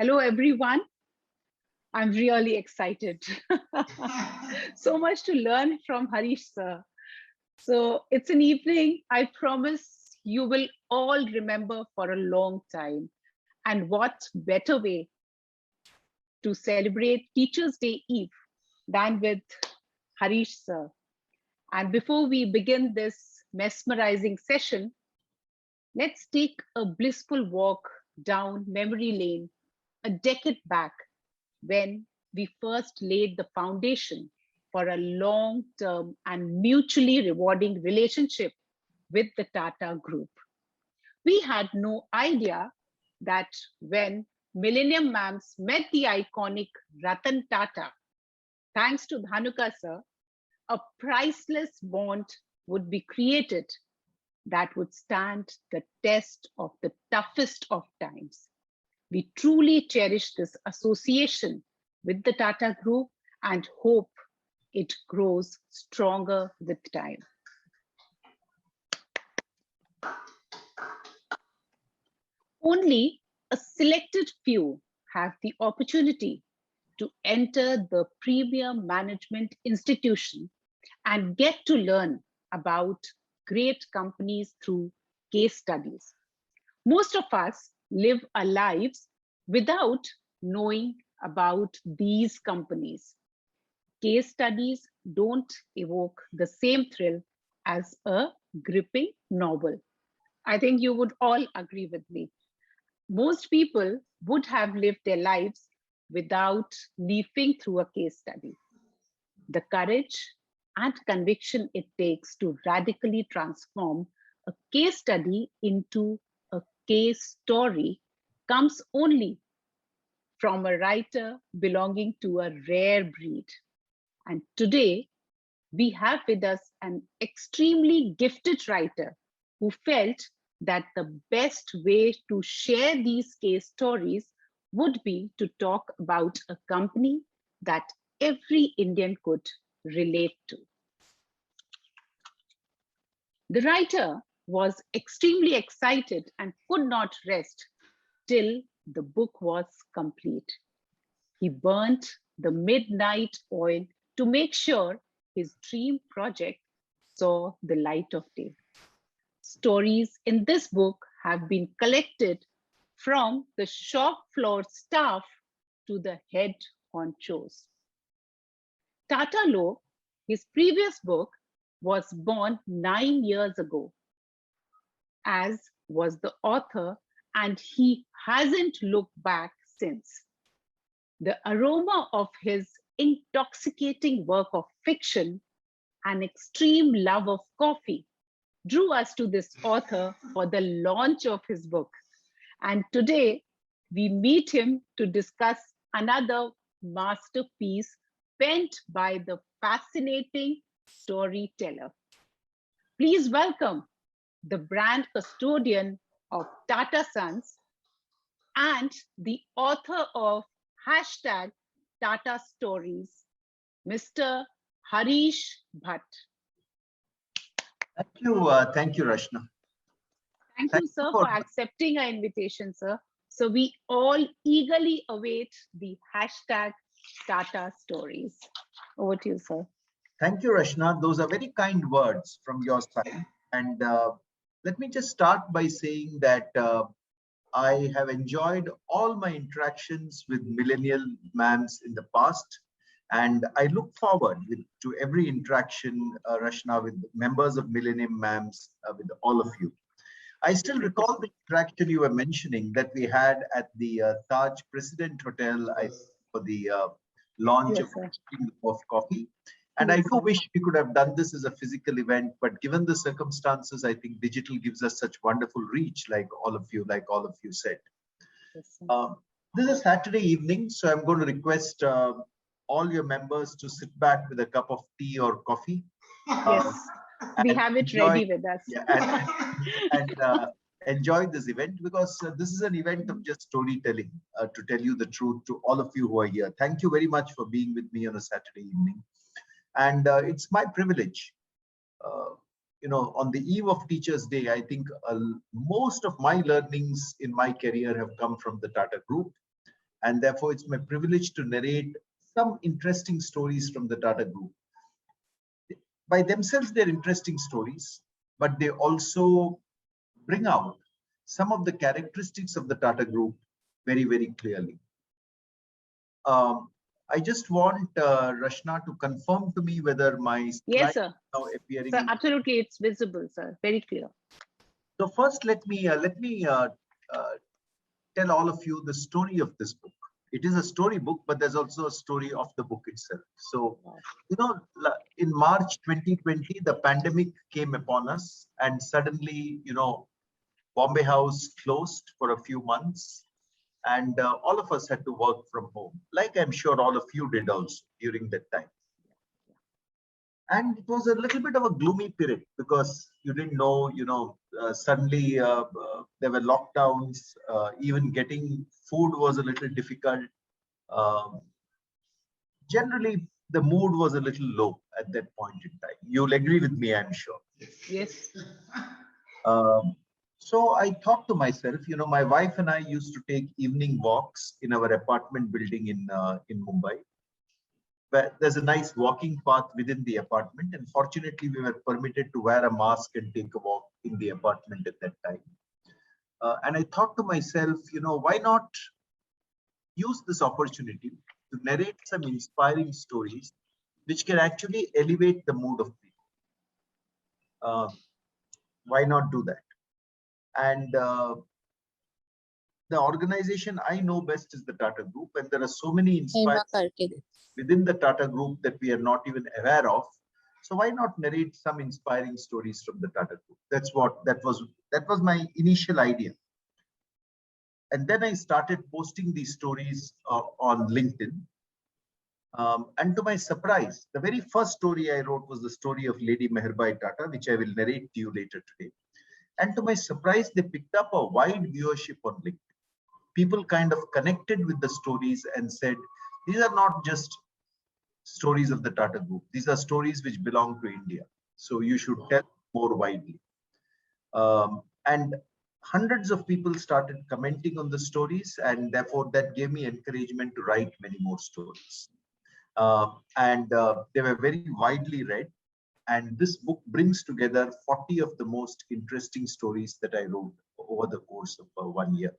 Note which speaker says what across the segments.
Speaker 1: Hello, everyone. I'm really excited. So much to learn from Harish, sir. So it's an evening I promise you will all remember for a long time. And what better way to celebrate Teachers' Day Eve than with Harish, sir. And before we begin this mesmerizing session, let's take a blissful walk down memory lane a decade back when we first laid the foundation for a long-term and mutually rewarding relationship with the Tata Group. We had no idea that when Millennium Mams met the iconic Ratan Tata, thanks to Dhanuka sir, a priceless bond would be created that would stand the test of the toughest of times. We truly cherish this association with the Tata Group and hope it grows stronger with time. Only a selected few have the opportunity to enter the premier management institution and get to learn about great companies through case studies. Most of us live our lives without knowing about these companies. Case studies don't evoke the same thrill as a gripping novel. I think you would all agree with me. Most people would have lived their lives without leafing through a case study. The courage and conviction it takes to radically transform a case study into a case story comes only from a writer belonging to a rare breed. And today, we have with us an extremely gifted writer who felt that the best way to share these case stories would be to talk about a company that every Indian could relate to. The writer was extremely excited and could not rest till the book was complete. He burnt the midnight oil to make sure his dream project saw the light of day. Stories in this book have been collected from the shop floor staff to the head honchos. Tata Lo, his previous book, was born 9 years ago, as was the author, and he hasn't looked back since. The aroma of his intoxicating work of fiction and extreme love of coffee drew us to this author for the launch of his book. And today we meet him to discuss another masterpiece penned by the fascinating storyteller. Please welcome the brand custodian of Tata Sons and the author of #Tata Stories, Mr. Harish Bhat.
Speaker 2: Thank you, Rashna.
Speaker 1: Thank you, sir, for accepting our invitation, sir. So we all eagerly await the #Tata Stories. Over to you, sir.
Speaker 2: Thank you, Rashna. Those are very kind words from your side. And let me just start by saying that I have enjoyed all my interactions with millennial mams in the past. And I look forward to every interaction, Rashna, with members of Millennium Mams, with all of you. I still recall the interaction you were mentioning that we had at the Taj President Hotel for the launch of coffee. And I do wish we could have done this as a physical event, but given the circumstances, I think digital gives us such wonderful reach, like all of you said. This is Saturday evening, so I'm going to request all your members to sit back with a cup of tea or coffee.
Speaker 1: Yes, we have it ready with us.
Speaker 2: Yeah, and enjoy this event, because this is an event of just storytelling, to tell you the truth to all of you who are here. Thank you very much for being with me on a Saturday evening. And it's my privilege, on the eve of Teachers' Day, I think most of my learnings in my career have come from the Tata Group. and therefore it's my privilege to narrate some interesting stories from the Tata Group. By themselves, they're interesting stories, but they also bring out some of the characteristics of the Tata Group very, very clearly. I just want Rashna to confirm to me whether my slide
Speaker 1: Yes, sir.
Speaker 2: is now appearing.
Speaker 1: Sir, absolutely, it's visible, sir. Very clear.
Speaker 2: So first, let me tell all of you the story of this book. It is a story book, but there's also a story of the book itself. So, you know, in March 2020, the pandemic came upon us, and suddenly, you know, Bombay House closed for a few months, and all of us had to work from home, like I'm sure all of you did also during that time. And it was a little bit of a gloomy period because you didn't know, you know, suddenly there were lockdowns, even getting food was a little difficult. Generally, the mood was a little low at that point in time. You'll agree with me, I'm sure.
Speaker 1: Yes.
Speaker 2: So I thought to myself, you know, my wife and I used to take evening walks in our apartment building in Mumbai. Where there's a nice walking path within the apartment, and fortunately we were permitted to wear a mask and take a walk in the apartment at that time. And I thought to myself, you know, why not use this opportunity to narrate some inspiring stories which can actually elevate the mood of people. Why not do that? And the organization I know best is the Tata Group, and there are so many inspiring within the Tata Group that we are not even aware of. So why not narrate some inspiring stories from the Tata Group? That was my initial idea. And then I started posting these stories on LinkedIn. And to my surprise, the very first story I wrote was the story of Lady Meherbai Tata, which I will narrate to you later today. And to my surprise, they picked up a wide viewership on LinkedIn. People kind of connected with the stories and said, these are not just stories of the Tata Group. These are stories which belong to India. So you should tell more widely. And hundreds of people started commenting on the stories, and therefore that gave me encouragement to write many more stories. They were very widely read. And this book brings together 40 of the most interesting stories that I wrote over the course of 1 year.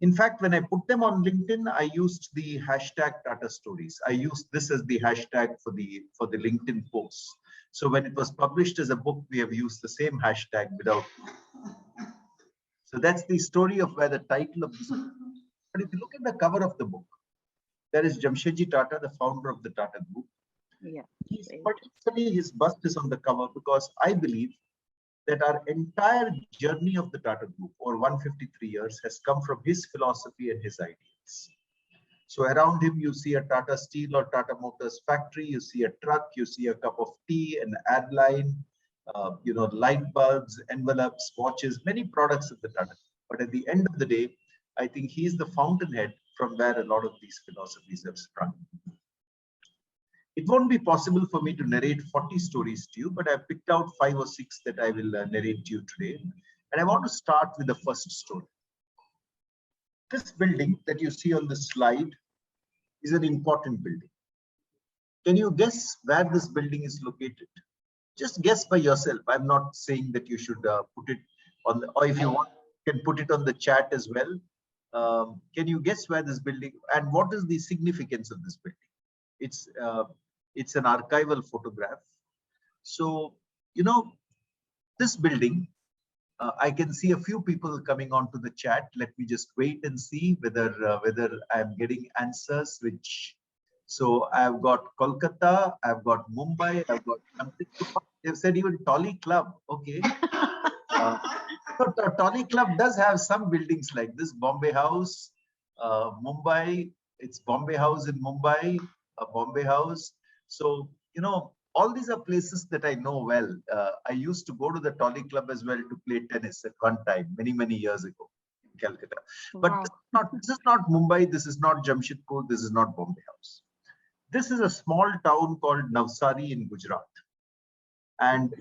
Speaker 2: In fact, when I put them on LinkedIn, I used the hashtag Tata Stories. I used this as the hashtag for the LinkedIn posts. So when it was published as a book, we have used the same hashtag without. So that's the story of where the title of this book. But if you look at the cover of the book, there is Jamshedji Tata, the founder of the Tata Group.
Speaker 1: Yeah.
Speaker 2: Particularly his bust is on the cover because I believe that our entire journey of the Tata Group over 153 years has come from his philosophy and his ideas. So around him, you see a Tata Steel or Tata Motors factory, you see a truck, you see a cup of tea, an airline, you know, light bulbs, envelopes, watches, many products of the Tata Group. But at the end of the day, I think he's the fountainhead from where a lot of these philosophies have sprung. It won't be possible for me to narrate 40 stories to you, but I've picked out 5 or 6 that I will narrate to you today. And I want to start with the first story. This building that you see on the slide is an important building. Can you guess where this building is located? Just guess by yourself. I'm not saying that you should put it on, or if you want, you can put it on the chat as well. Can you guess where this building, and what is the significance of this building? It's an archival photograph. So, you know, this building, I can see a few people coming onto the chat. Let me just wait and see whether I'm getting answers. So I've got Kolkata, I've got Mumbai, I've got. They've said even Tolly Club. Okay. So Tolly Club does have some buildings like this. Bombay House, Mumbai. It's Bombay House in Mumbai. Bombay House. So, you know, all these are places that I know well. I used to go to the Tolly Club as well to play tennis at one time, many, many years ago in Calcutta. But wow. This is not Mumbai, this is not Jamshedpur, this is not Bombay House. This is a small town called Navsari in Gujarat. And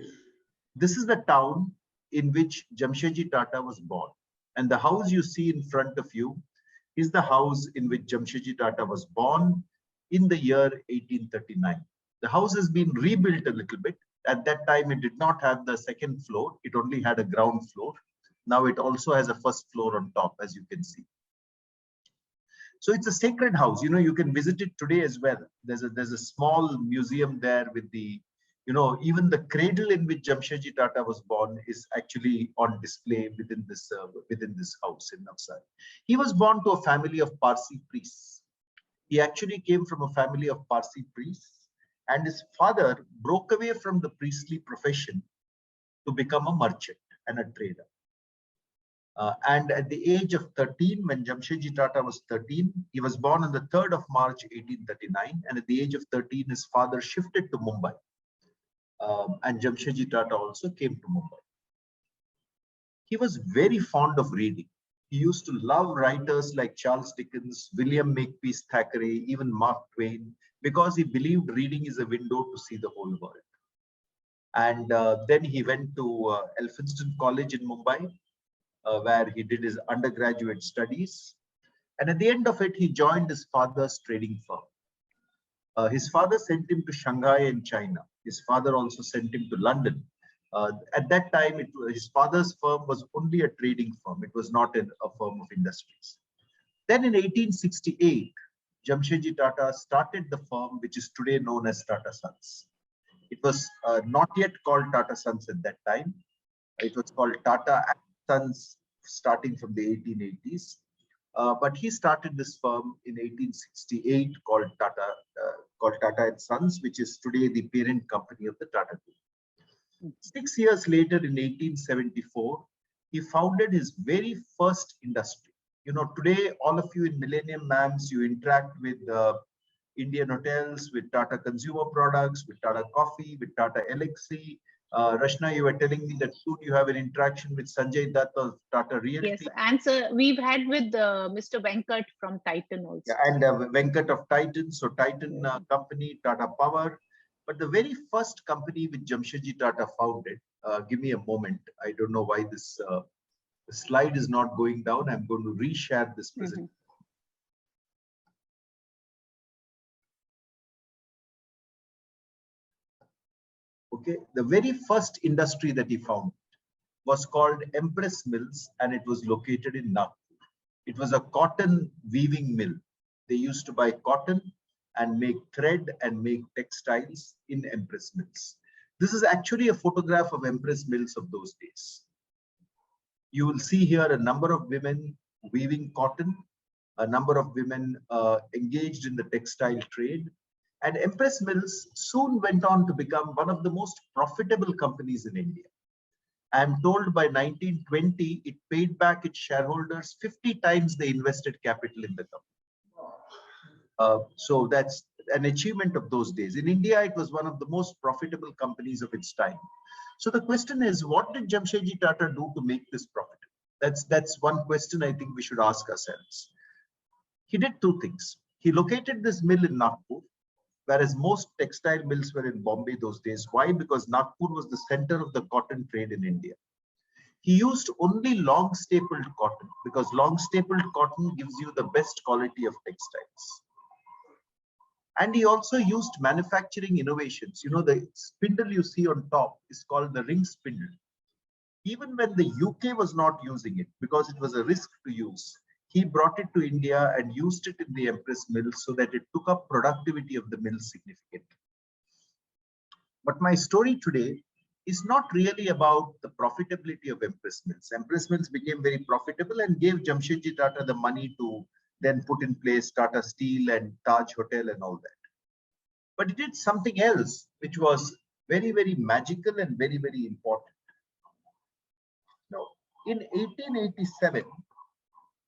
Speaker 2: this is the town in which Jamshedji Tata was born. And the house you see in front of you is the house in which Jamshedji Tata was born in the year 1839. The house has been rebuilt a little bit. At that time, it did not have the second floor. It only had a ground floor. Now it also has a first floor on top, as you can see. So it's a sacred house. You can visit it today as well. There's a small museum there with the, even the cradle in which Jamshedji Tata was born is actually on display within this house in Navsari. He was born to a family of Parsi priests. He actually came from a family of Parsi priests, and his father broke away from the priestly profession to become a merchant and a trader. And at the age of 13, when Jamshedji Tata was 13, he was born on the 3rd of March, 1839. And at the age of 13, his father shifted to Mumbai. And Jamshedji Tata also came to Mumbai. He was very fond of reading. He used to love writers like Charles Dickens, William Makepeace Thackeray, even Mark Twain, because he believed reading is a window to see the whole world. And then he went to Elphinstone College in Mumbai, where he did his undergraduate studies. And at the end of it, he joined his father's trading firm. His father sent him to Shanghai in China. His father also sent him to London. At that time, his father's firm was only a trading firm. It was not a firm of industries. Then in 1868, Jamshedji Tata started the firm, which is today known as Tata Sons. It was not yet called Tata Sons at that time. It was called Tata Sons starting from the 1880s. But he started this firm in 1868 called Tata Sons, which is today the parent company of the Tata Group. 6 years later, in 1874, he founded his very first industry. Today, all of you in Millennium Mams, you interact with Indian hotels, with Tata Consumer Products, with Tata Coffee, with Tata Elixir. Rashna, you were telling me that soon you have an interaction with Sanjay Dutt of Tata Realty.
Speaker 1: Yes, and so we've had with Mr. Venkat from Titan also.
Speaker 2: Yeah, and Venkat of Titan, so Titan company, Tata Power. But the very first company which Jamshedji Tata founded, give me a moment. I don't know why this the slide is not going down. I'm going to reshare this presentation. Okay, the very first industry that he founded was called Empress Mills, and it was located in Nagpur. It was a cotton weaving mill. They used to buy cotton and make thread and make textiles in Empress Mills. This is actually a photograph of Empress Mills of those days. You will see here a number of women weaving cotton, a number of women engaged in the textile trade. And Empress Mills soon went on to become one of the most profitable companies in India. I'm told by 1920, it paid back its shareholders 50 times the invested capital in the company. So that's an achievement of those days. In India, it was one of the most profitable companies of its time. So the question is, what did Jamshedji Tata do to make this profitable? That's one question I think we should ask ourselves. He did two things. He located this mill in Nagpur, whereas most textile mills were in Bombay those days. Why? Because Nagpur was the center of the cotton trade in India. He used only long stapled cotton because long stapled cotton gives you the best quality of textiles. And he also used manufacturing innovations. The spindle you see on top is called the ring spindle. Even when the UK was not using it because it was a risk to use, he brought it to India and used it in the Empress Mill so that it took up productivity of the mill significantly. But my story today is not really about the profitability of Empress Mills. Empress Mills became very profitable and gave Jamshedji Tata the money to then put in place Tata Steel and Taj Hotel and all that. But it did something else, which was very, very magical and very, very important. Now, in 1887,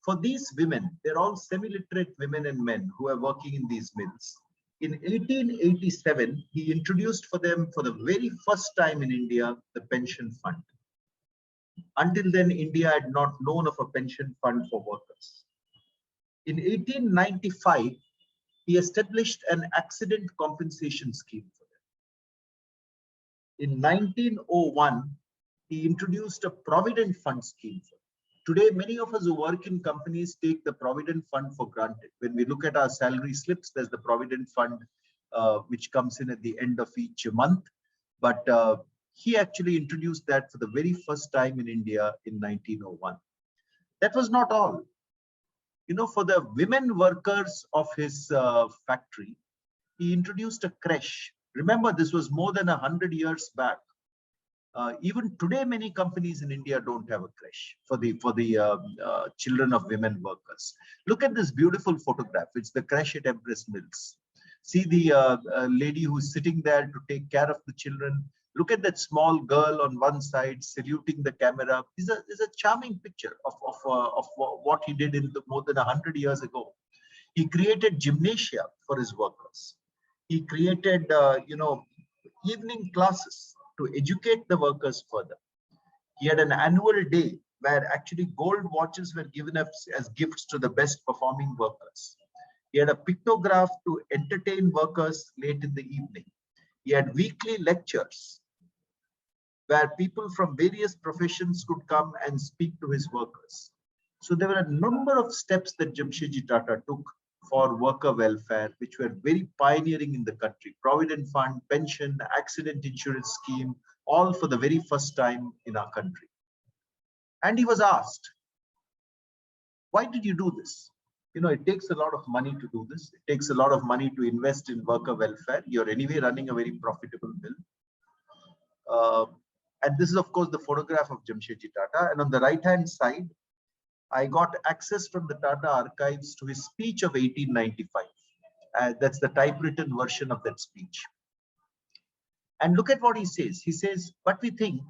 Speaker 2: for these women, they're all semi-literate women and men who are working in these mills. In 1887, he introduced for them for the very first time in India, the pension fund. Until then, India had not known of a pension fund for workers. In 1895, he established an accident compensation scheme for them. In 1901, he introduced a Provident fund scheme for them. Today, many of us who work in companies take the Provident Fund for granted. When we look at our salary slips, there's the Provident Fund, which comes in at the end of each month. But he actually introduced that for the very first time in India in 1901. That was not all. You know, for the women workers of his factory, he introduced a creche. Remember, this was more than 100 years back. Even today, many companies in India don't have a creche for the children of women workers. Look at this beautiful photograph. It's the creche at Empress Mills. See the lady who's sitting there to take care of the children. Look at that small girl on one side saluting the camera. This is a charming picture of what he did in more than 100 years ago. He created gymnasia for his workers. He created, evening classes to educate the workers further. He had an annual day where actually gold watches were given as gifts to the best performing workers. He had a pictograph to entertain workers late in the evening. He had weekly lectures where people from various professions could come and speak to his workers. So there were a number of steps that Jamshedji Tata took for worker welfare, which were very pioneering in the country. Provident Fund, pension, accident insurance scheme, all for the very first time in our country. And he was asked, why did you do this? You know, it takes a lot of money to do this. It takes a lot of money to invest in worker welfare. You're anyway running a very profitable mill. And this is, of course, the photograph of Jamshedji Tata. And on the right-hand side, I got access from the Tata archives to his speech of 1895. That's the typewritten version of that speech. And look at what he says. He says, but we think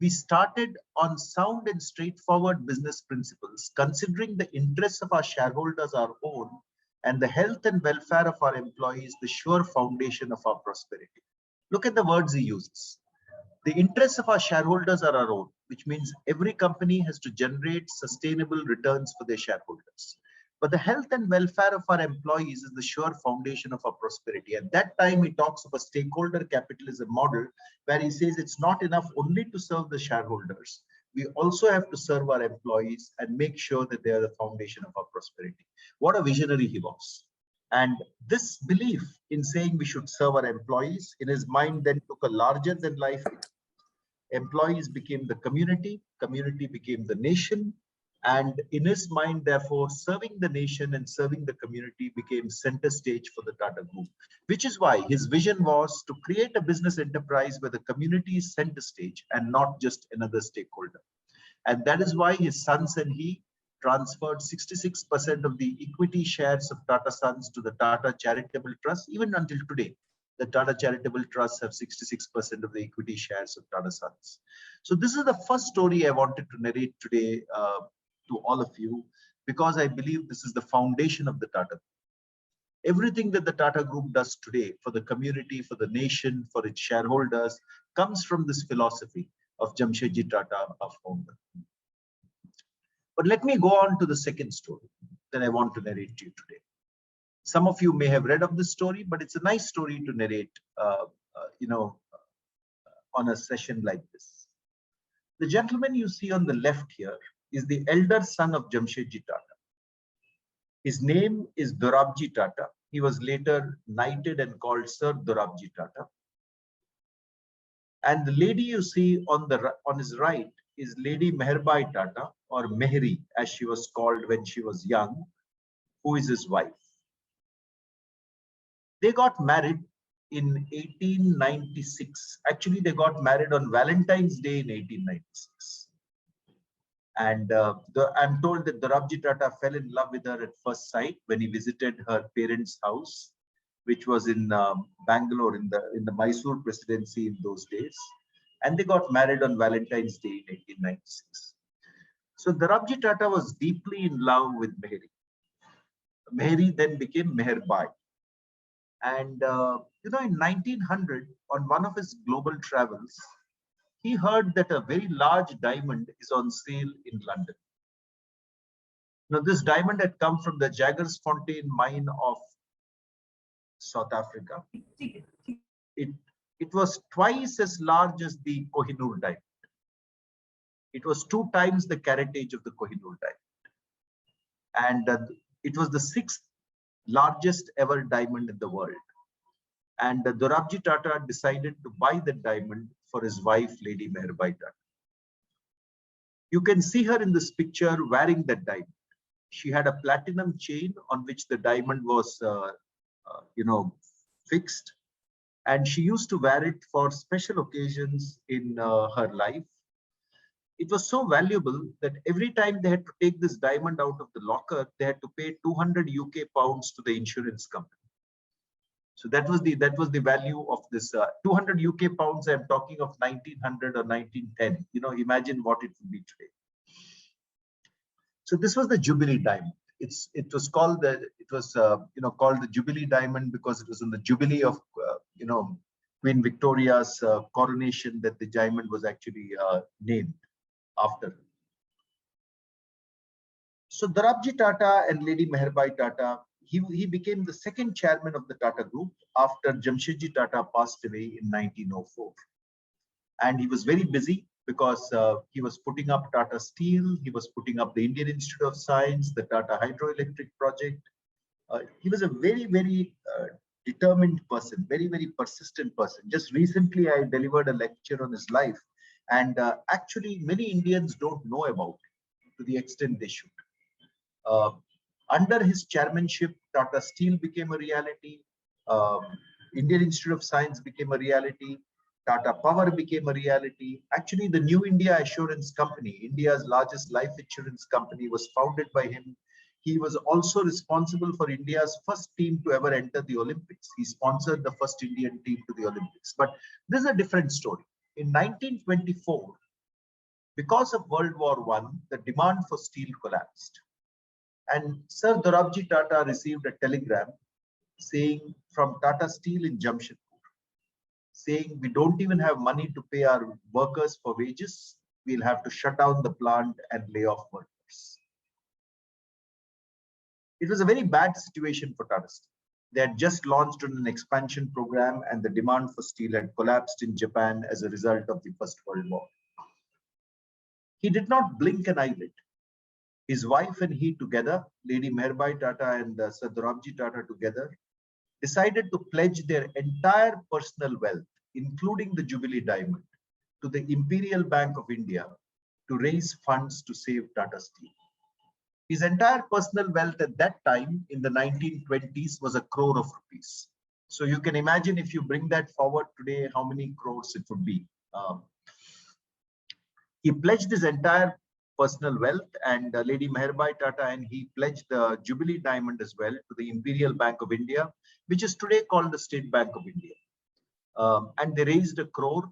Speaker 2: we started on sound and straightforward business principles, considering the interests of our shareholders our own and the health and welfare of our employees the sure foundation of our prosperity. Look at the words he uses. The interests of our shareholders are our own, which means every company has to generate sustainable returns for their shareholders. But the health and welfare of our employees is the sure foundation of our prosperity. At that time, he talks of a stakeholder capitalism model where he says it's not enough only to serve the shareholders. We also have to serve our employees and make sure that they are the foundation of our prosperity. What a visionary he was. And this belief in saying we should serve our employees in his mind then took a larger than life. Employees became the community, community became the nation, and in his mind, therefore, serving the nation and serving the community became center stage for the Tata Group, which is why his vision was to create a business enterprise where the community is center stage and not just another stakeholder. And that is why his sons and he transferred 66% of the equity shares of Tata Sons to the Tata Charitable Trust. Even until today, the Tata Charitable Trusts have 66% of the equity shares of Tata Sons. So this is the first story I wanted to narrate today to all of you, because I believe this is the foundation of the Tata Group. Everything that the Tata Group does today for the community, for the nation, for its shareholders, comes from this philosophy of Jamshedji Tata, our founder. But let me go on to the second story that I want to narrate to you today. Some of you may have read of this story, but it's a nice story to narrate, on a session like this. The gentleman you see on the left here is the elder son of Jamshedji Tata. His name is Dorabji Tata. He was later knighted and called Sir Dorabji Tata. And the lady you see on his right is Lady Meherbai Tata, or Mehri, as she was called when she was young, who is his wife. They got married in 1896. Actually, they got married on Valentine's Day in 1896. And I'm told that Dorabji Tata fell in love with her at first sight when he visited her parents' house, which was in Bangalore in the Mysore presidency in those days. And they got married on Valentine's Day in 1896. So Dorabji Tata was deeply in love with Mehri. Mehri then became Meherbai. And in 1900, on one of his global travels, he heard that a very large diamond is on sale in London. Now, this diamond had come from the Jagersfontein mine of South Africa. It was twice as large as the Kohinoor diamond. It was 2 times the caratage of the Kohinoor diamond. And it was the 6th largest ever diamond in the world. And Dorabji Tata decided to buy the diamond for his wife, Lady Meherbai Tata. You can see her in this picture wearing that diamond. She had a platinum chain on which the diamond was, fixed. And she used to wear it for special occasions in her life. It was so valuable that every time they had to take this diamond out of the locker, they had to pay 200 UK pounds to the insurance company. So that was the value of this 200 UK pounds. I'm talking of 1900 or 1910. Imagine what it would be today. So this was the Jubilee Diamond. It was called the Jubilee Diamond because it was in the Jubilee of Queen Victoria's coronation that the diamond was actually named after. So Dorabji Tata and Lady Meherbai Tata, he became the second chairman of the Tata Group after Jamshedji Tata passed away in 1904. And he was very busy because he was putting up Tata Steel, he was putting up the Indian Institute of Science, the Tata Hydroelectric project. He was a very, very determined person, very, very persistent person. Just recently, I delivered a lecture on his life. And actually, many Indians don't know about it to the extent they should. Under his chairmanship, Tata Steel became a reality. Indian Institute of Science became a reality. Tata Power became a reality. Actually, the New India Assurance Company, India's largest life insurance company, was founded by him. He was also responsible for India's first team to ever enter the Olympics. He sponsored the first Indian team to the Olympics. But this is a different story. In 1924, because of World War I, the demand for steel collapsed. And Sir Dorabji Tata received a telegram saying from Tata Steel in Jamshedpur, saying we don't even have money to pay our workers for wages. We'll have to shut down the plant and lay off workers. It was a very bad situation for Tata Steel. They had just launched an expansion program and the demand for steel had collapsed in Japan as a result of the First World War. He did not blink an eyelid. His wife and he together, Lady Meherbai Tata and Sir Dorabji Tata together, decided to pledge their entire personal wealth, including the Jubilee Diamond, to the Imperial Bank of India to raise funds to save Tata Steel. His entire personal wealth at that time in the 1920s was 1 crore of rupees. So you can imagine if you bring that forward today, how many crores it would be. He pledged his entire personal wealth, and Lady Meherbai Tata and he pledged the Jubilee Diamond as well to the Imperial Bank of India, which is today called the State Bank of India. And they raised 1 crore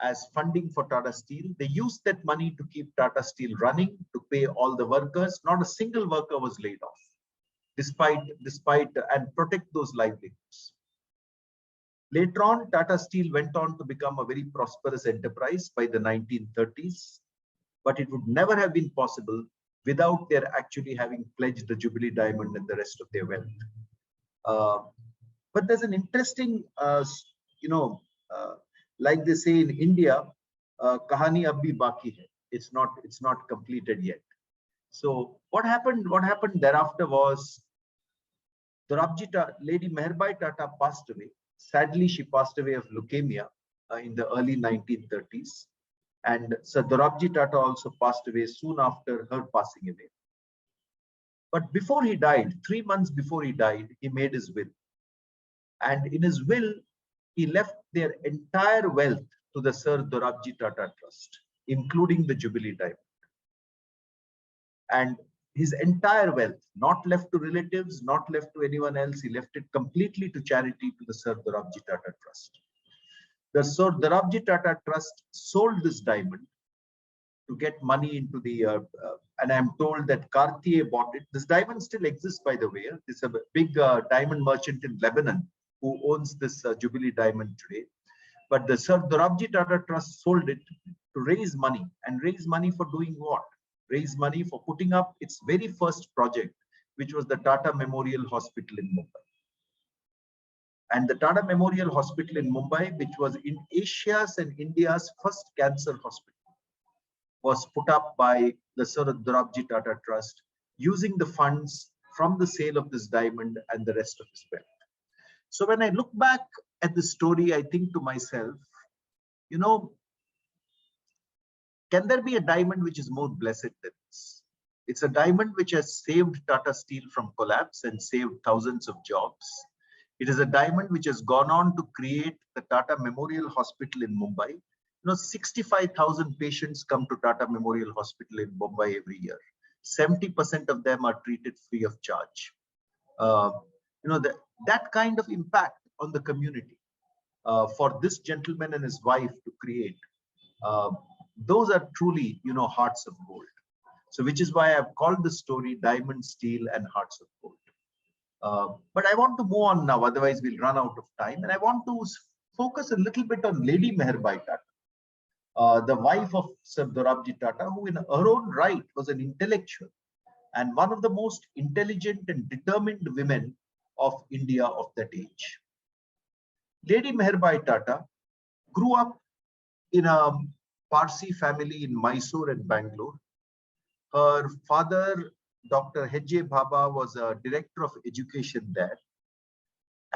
Speaker 2: as funding for Tata Steel. They used that money to keep Tata Steel running, to pay all the workers. Not a single worker was laid off, despite and protect those livelihoods. Later on, Tata Steel went on to become a very prosperous enterprise by the 1930s, but it would never have been possible without their actually having pledged the Jubilee Diamond and the rest of their wealth. But there's an interesting, like they say in India, kahani ab bhi baki hai. It's not completed yet. So what happened thereafter was Lady Meherbai Tata passed away. Sadly, she passed away of leukemia in the early 1930s. And Sir Dorabji Tata also passed away soon after her passing away. But before he died, 3 months before he died, he made his will. And in his will, he left their entire wealth to the Sir Dorabji Tata Trust, including the Jubilee Diamond. And his entire wealth, not left to relatives, not left to anyone else, he left it completely to charity to the Sir Dorabji Tata Trust. The Sir Dorabji Tata Trust sold this diamond to get money into the, and I'm told that Cartier bought it. This diamond still exists, by the way. It's a big diamond merchant in Lebanon who owns this Jubilee Diamond today. But the Sir Dorabji Tata Trust sold it to raise money. And raise money for doing what? Raise money for putting up its very first project, which was the Tata Memorial Hospital in Mumbai. And the Tata Memorial Hospital in Mumbai, which was in Asia's and India's first cancer hospital. was put up by the Sir Dorabji Tata Trust using the funds from the sale of this diamond and the rest of his wealth. So when I look back at the story, I think to myself, you know, can there be a diamond which is more blessed than this? It's a diamond which has saved Tata Steel from collapse and saved thousands of jobs. It is a diamond which has gone on to create the Tata Memorial Hospital in Mumbai. 65,000 patients come to Tata Memorial Hospital in Mumbai every year. 70% of them are treated free of charge. That kind of impact on the community for this gentleman and his wife to create, those are truly, hearts of gold. So which is why I've called the story Diamond, Steel and Hearts of Gold. But I want to move on now, otherwise we'll run out of time. And I want to focus a little bit on Lady Meherbai Tata, the wife of Sir Dorabji Tata, who in her own right was an intellectual and one of the most intelligent and determined women of India of that age. Lady Meherbai Tata grew up in a Parsi family in Mysore and Bangalore. Her father, Dr. H.J. Bhabha, was a director of education there.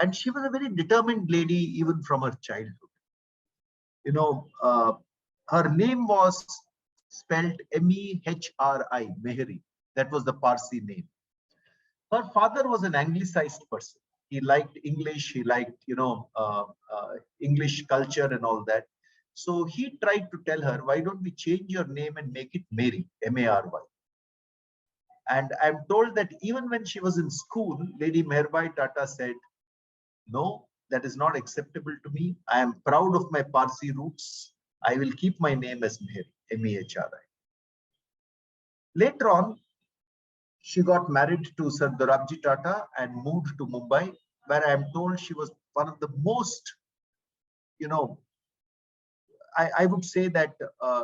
Speaker 2: And she was a very determined lady even from her childhood. Her name was spelled M-E-H-R-I, Mehri. That was the Parsi name. Her father was an anglicized person. He liked English. He liked, English culture and all that. So he tried to tell her, why don't we change your name and make it Mary, M-A-R-Y. And I'm told that even when she was in school, Lady Meherbai Tata said, no, that is not acceptable to me. I am proud of my Parsi roots. I will keep my name as Mehri, M-E-H-R-I. Later on, she got married to Sir Dorabji Tata and moved to Mumbai, where I am told she was one of the most, I would say that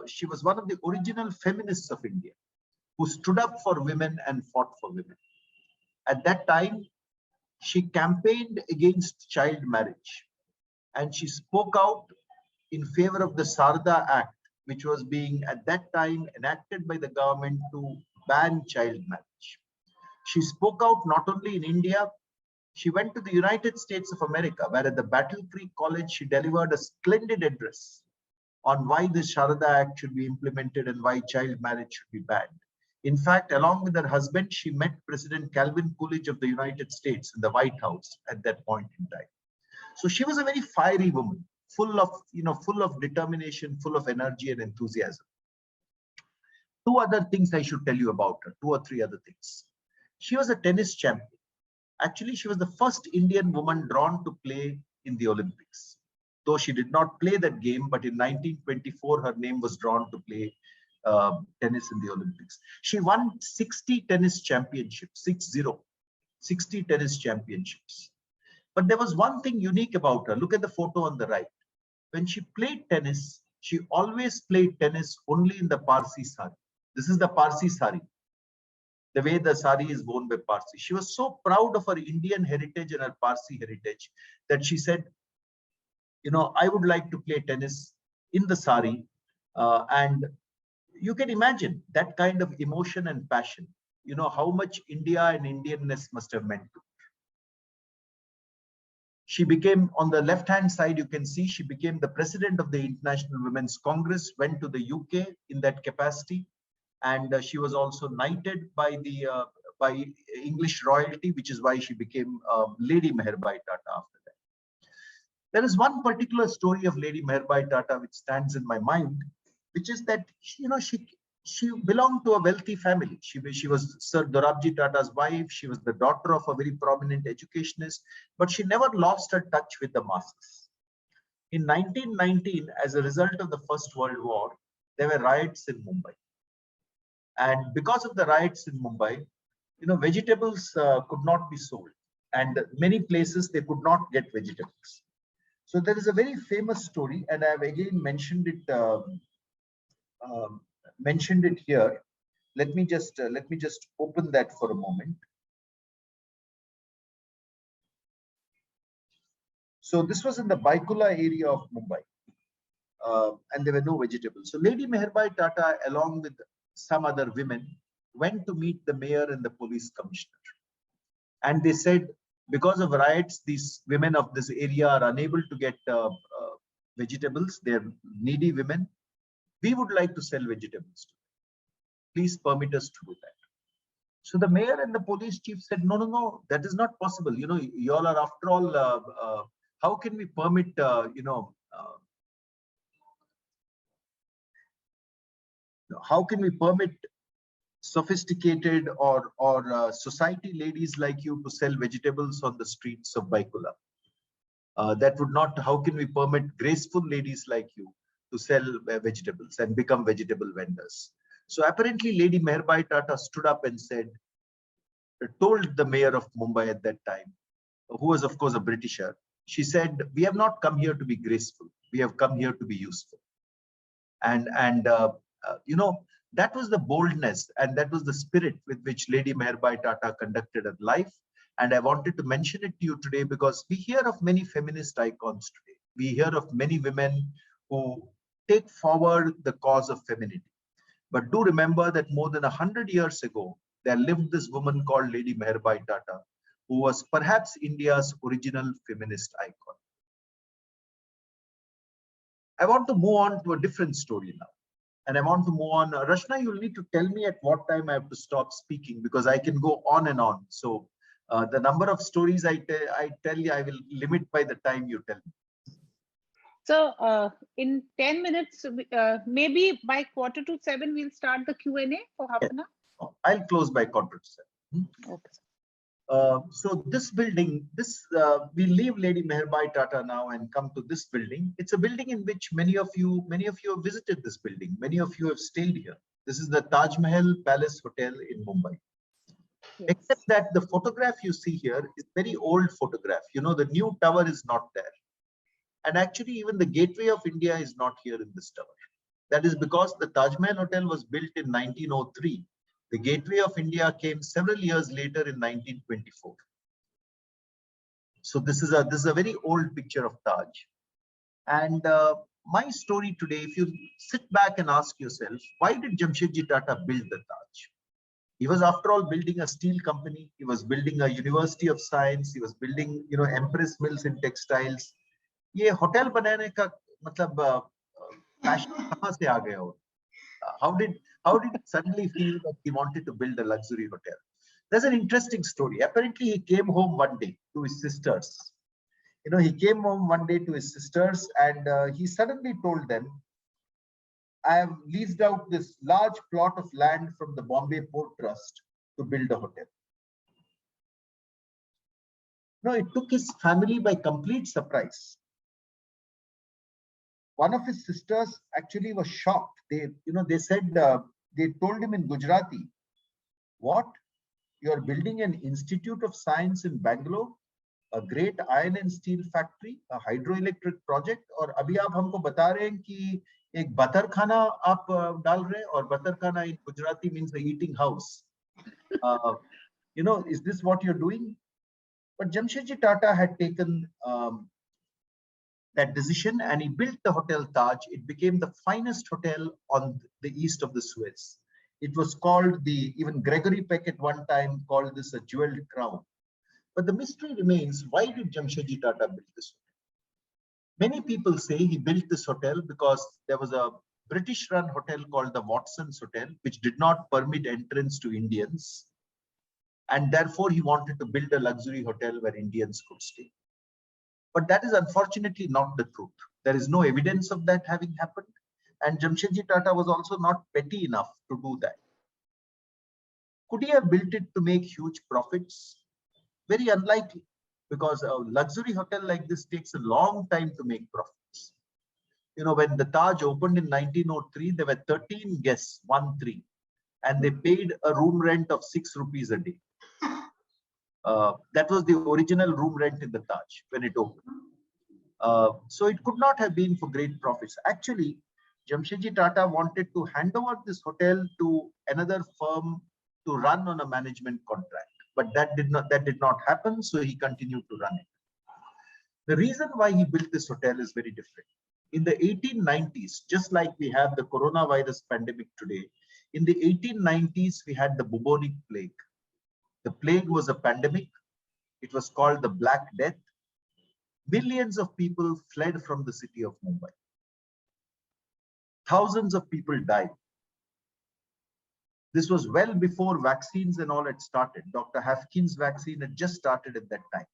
Speaker 2: she was one of the original feminists of India who stood up for women and fought for women. At that time, she campaigned against child marriage and she spoke out in favor of the Sarda Act, which was being at that time enacted by the government to ban child marriage. She spoke out not only in India, she went to the United States of America, where at the Battle Creek College, she delivered a splendid address on why the Sharada Act should be implemented and why child marriage should be banned. In fact, along with her husband, she met President Calvin Coolidge of the United States in the White House at that point in time. So she was a very fiery woman, full of determination, full of energy and enthusiasm. Two other things I should tell you about her, 2 or 3 other things. She was a tennis champion. Actually, she was the first Indian woman drawn to play in the Olympics. Though she did not play that game, but in 1924, her name was drawn to play tennis in the Olympics. She won 60 tennis championships, 60 tennis championships. But there was one thing unique about her. Look at the photo on the right. When she played tennis, she always played tennis only in the Parsi sari. This is the Parsi sari, the way the sari is worn by Parsi. She was so proud of her Indian heritage and her Parsi heritage that she said, I would like to play tennis in the sari. And you can imagine that kind of emotion and passion, how much India and Indianness must have meant to her. She became, on the left-hand side, you can see she became the president of the International Women's Congress, went to the UK in that capacity. And she was also knighted by by English royalty, which is why she became Lady Meherbai Tata after that. There is one particular story of Lady Meherbai Tata which stands in my mind, which is that she belonged to a wealthy family. She was Sir Dorabji Tata's wife. She was the daughter of a very prominent educationist, but she never lost her touch with the masses. In 1919, as a result of the First World War, there were riots in Mumbai. And because of the riots in Mumbai, vegetables could not be sold. And many places they could not get vegetables. So there is a very famous story, and I have again mentioned it here. Let me just open that for a moment. So this was in the Baikula area of Mumbai. and there were no vegetables. So Lady Meherbai Tata, along with some other women, went to meet the mayor and the police commissioner. And they said, because of riots, these women of this area are unable to get vegetables. They're needy women. We would like to sell vegetables to them. Please permit us to do that. So the mayor and the police chief said, no, no, no, that is not possible. You know, you all are after all, how can we permit, how can we permit sophisticated or society ladies like you to sell vegetables on the streets of Baikula? That would not, how can we permit graceful ladies like you to sell vegetables and become vegetable vendors? So apparently Lady Meherbai Tata stood up and said, told the mayor of Mumbai at that time, who was of course a Britisher, she said, we have not come here to be graceful. We have come here to be useful. And you know, that was the boldness and that was the spirit with which Lady Meherbai Tata conducted her life. And I wanted to mention it to you today because we hear of many feminist icons today. We hear of many women who take forward the cause of femininity. But do remember that more than 100 years ago, there lived this woman called Lady Meherbai Tata, who was perhaps India's original feminist icon. I want to move on to a different story now. And I want to move on. Rashna, you'll need to tell me at what time I have to stop speaking because I can go on and on. So the number of stories I tell you, I will limit by the time you tell me.
Speaker 1: So in 10 minutes, maybe by 6:45, we'll start the Q&A for half an hour.
Speaker 2: I'll close by 6:45.
Speaker 1: Okay.
Speaker 2: So this building, we leave Lady Meherbai Tata now and come to this building. It's a building in which many of you have visited this building. Many of you have stayed here. This is the Taj Mahal Palace Hotel in Mumbai. Yes. Except that the photograph you see here is very old photograph. You know, the new tower is not there. And actually even the Gateway of India is not here in this tower. That is because the Taj Mahal Hotel was built in 1903. The Gateway of India came several years later in 1924. So this is a very old picture of Taj. And my story today, if you sit back and ask yourself, why did Jamshedji Tata build the Taj? He was after all building a steel company. He was building a University of Science. He was building, you know, Empress Mills in textiles. ये hotel बनाने का मतलब passion कहाँ से आ गया हो? How did he suddenly feel that he wanted to build a luxury hotel? There's an interesting story. Apparently, he came home one day to his sisters. You know, he came home one day to his sisters and he suddenly told them, I have leased out this large plot of land from the Bombay Port Trust to build a hotel. No, it took his family by complete surprise. One of his sisters actually was shocked. They said, they told him in Gujarati, what? You're building an Institute of Science in Bangalore, a great iron and steel factory, a hydroelectric project, और अभी आप हमको बता रहे हैं कि एक बतरखाना आप डाल रहे हैं और बतरखाना in Gujarati means the eating house. You know, is this what you're doing? But Jamshedji Tata had taken that decision and he built the Hotel Taj. It became the finest hotel on the east of the Suez. It was called even Gregory Peck at one time called this a jeweled crown. But the mystery remains, why did Jamshedji Tata build this hotel? Many people say he built this hotel because there was a British-run hotel called the Watson's Hotel, which did not permit entrance to Indians. And therefore, he wanted to build a luxury hotel where Indians could stay. But that is unfortunately not the truth. There is no evidence of that having happened. And Jamshedji Tata was also not petty enough to do that. Could he have built it to make huge profits? Very unlikely, because a luxury hotel like this takes a long time to make profits. You know, when the Taj opened in 1903, there were 13 guests, 13, and they paid a room rent of 6 rupees a day. That was the original room rent in the Taj when it opened. So it could not have been for great profits. Actually, Jamshedji Tata wanted to hand over this hotel to another firm to run on a management contract, but that did not happen. So he continued to run it. The reason why he built this hotel is very different. In the 1890s, just like we have the coronavirus pandemic today, in the 1890s, we had the bubonic plague. The plague was a pandemic. It was called the Black Death. Millions of people fled from the city of Mumbai. Thousands of people died. This was well before vaccines and all had started. Dr. Hafkin's vaccine had just started at that time.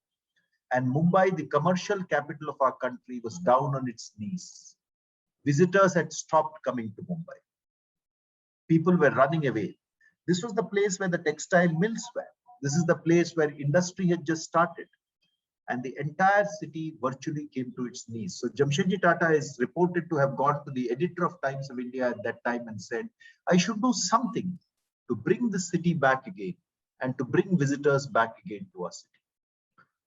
Speaker 2: And Mumbai, the commercial capital of our country, was down on its knees. Visitors had stopped coming to Mumbai. People were running away. This was the place where the textile mills were. This is the place where industry had just started. And the entire city virtually came to its knees. So Jamshedji Tata is reported to have gone to the editor of Times of India at that time and said, I should do something to bring the city back again and to bring visitors back again to our city.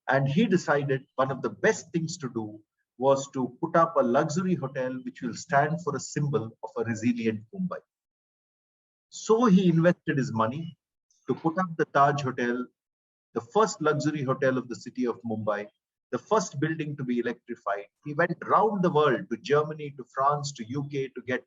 Speaker 2: And he decided one of the best things to do was to put up a luxury hotel which will stand for a symbol of a resilient Mumbai. So he invested his money to put up the Taj Hotel, the first luxury hotel of the city of Mumbai, the first building to be electrified. He went round the world to Germany, to France, to UK to get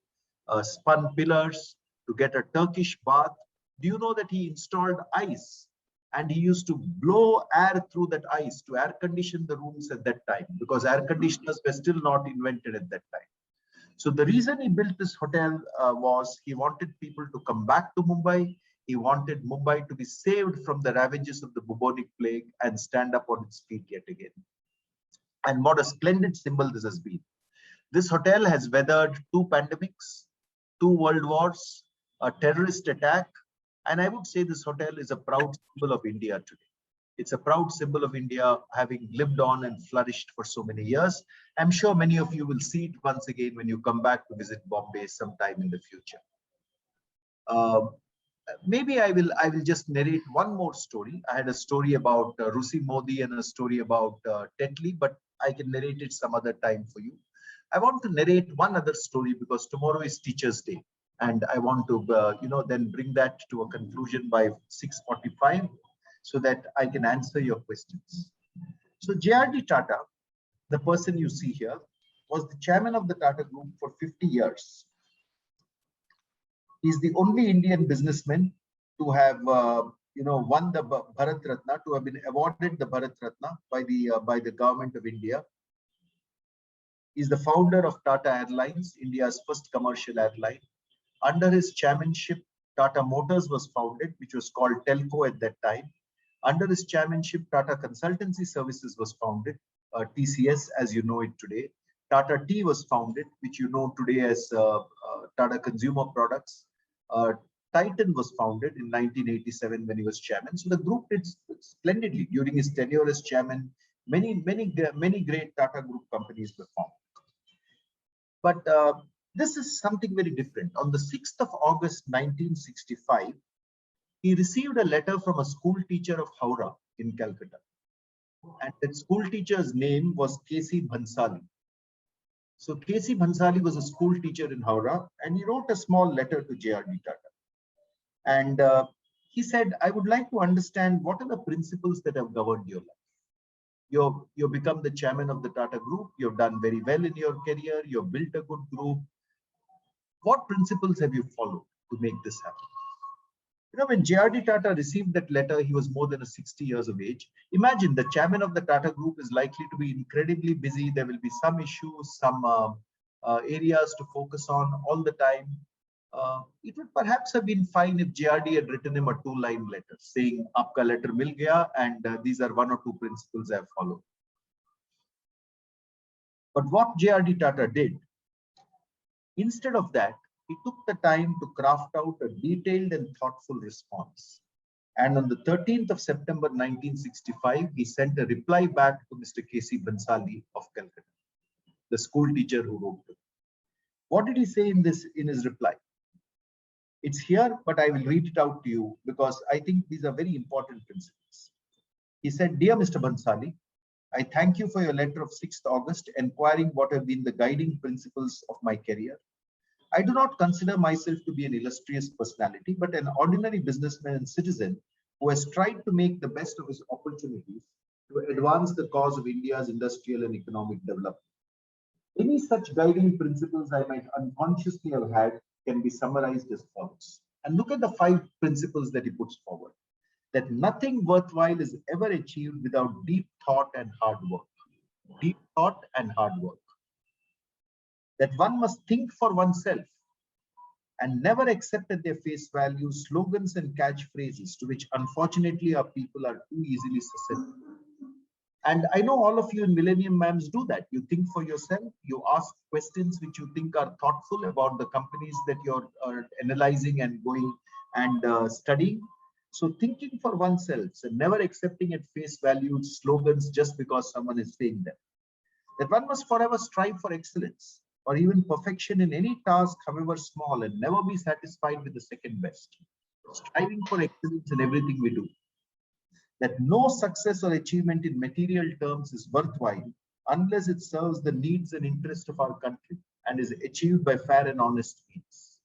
Speaker 2: spun pillars, to get a Turkish bath. Do you know that he installed ice? And he used to blow air through that ice to air condition the rooms at that time, because air conditioners were still not invented at that time. So the reason he built this hotel was he wanted people to come back to Mumbai. He wanted Mumbai to be saved from the ravages of the bubonic plague and stand up on its feet yet again. And what a splendid symbol this has been. This hotel has weathered 2 pandemics, 2 world wars, a terrorist attack. And I would say this hotel is a proud symbol of India today. It's a proud symbol of India having lived on and flourished for so many years. I'm sure many of you will see it once again when you come back to visit Bombay sometime in the future. Maybe I will just narrate one more story. I had a story about Rusi Modi and a story about Tetley, but I can narrate it some other time for you. I want to narrate one other story because tomorrow is Teachers' Day. And I want to, then bring that to a conclusion by 6:45 so that I can answer your questions. So J.R.D. Tata, the person you see here, was the chairman of the Tata Group for 50 years. He's the only Indian businessman to have, won the Bharat Ratna, to have been awarded the Bharat Ratna by the government of India. He's the founder of Tata Airlines, India's first commercial airline. Under his chairmanship, Tata Motors was founded, which was called Telco at that time. Under his chairmanship, Tata Consultancy Services was founded, TCS as you know it today. Tata Tea was founded, which you know today as Tata Consumer Products. Titan was founded in 1987 when he was chairman. So the group did splendidly during his tenure as chairman. Many great Tata Group companies were formed. But this is something very different. On the 6th of August 1965, he received a letter from a school teacher of Howrah in Calcutta. And that school teacher's name was K.C. Bhansali. So K.C. Bhansali was a school teacher in Howrah, and he wrote a small letter to J.R.D. Tata. And he said, I would like to understand what are the principles that have governed your life. You've become the chairman of the Tata Group. You've done very well in your career. You've built a good group. What principles have you followed to make this happen? When J.R.D. Tata received that letter, he was more than 60 years of age. Imagine the chairman of the Tata Group is likely to be incredibly busy. There will be some issues, some areas to focus on all the time. It would perhaps have been fine if J.R.D. had written him a 2-line letter saying, "Aapka letter mil gaya, and these are 1 or 2 principles I have followed." But what J.R.D. Tata did, instead of that, he took the time to craft out a detailed and thoughtful response. And on the 13th of September 1965, he sent a reply back to Mr. K.C. Bhansali of Calcutta, the school teacher who wrote it. What did he say in his reply? It's here, but I will read it out to you because I think these are very important principles. He said, "Dear Mr. Bhansali, I thank you for your letter of 6th August inquiring what have been the guiding principles of my career. I do not consider myself to be an illustrious personality, but an ordinary businessman and citizen who has tried to make the best of his opportunities to advance the cause of India's industrial and economic development. Any such guiding principles I might unconsciously have had can be summarized as follows. And look at the 5 principles that he puts forward. That nothing worthwhile is ever achieved without deep thought and hard work. Deep thought and hard work. That one must think for oneself and never accept at their face value slogans and catchphrases to which unfortunately our people are too easily susceptible. And I know all of you in Millennium Mams do that. You think for yourself, you ask questions which you think are thoughtful about the companies that you're analyzing and going and studying. So thinking for oneself and never accepting at face value slogans just because someone is saying them. That one must forever strive for excellence or even perfection in any task, however small, and never be satisfied with the second best. Striving for excellence in everything we do. That no success or achievement in material terms is worthwhile unless it serves the needs and interests of our country and is achieved by fair and honest means.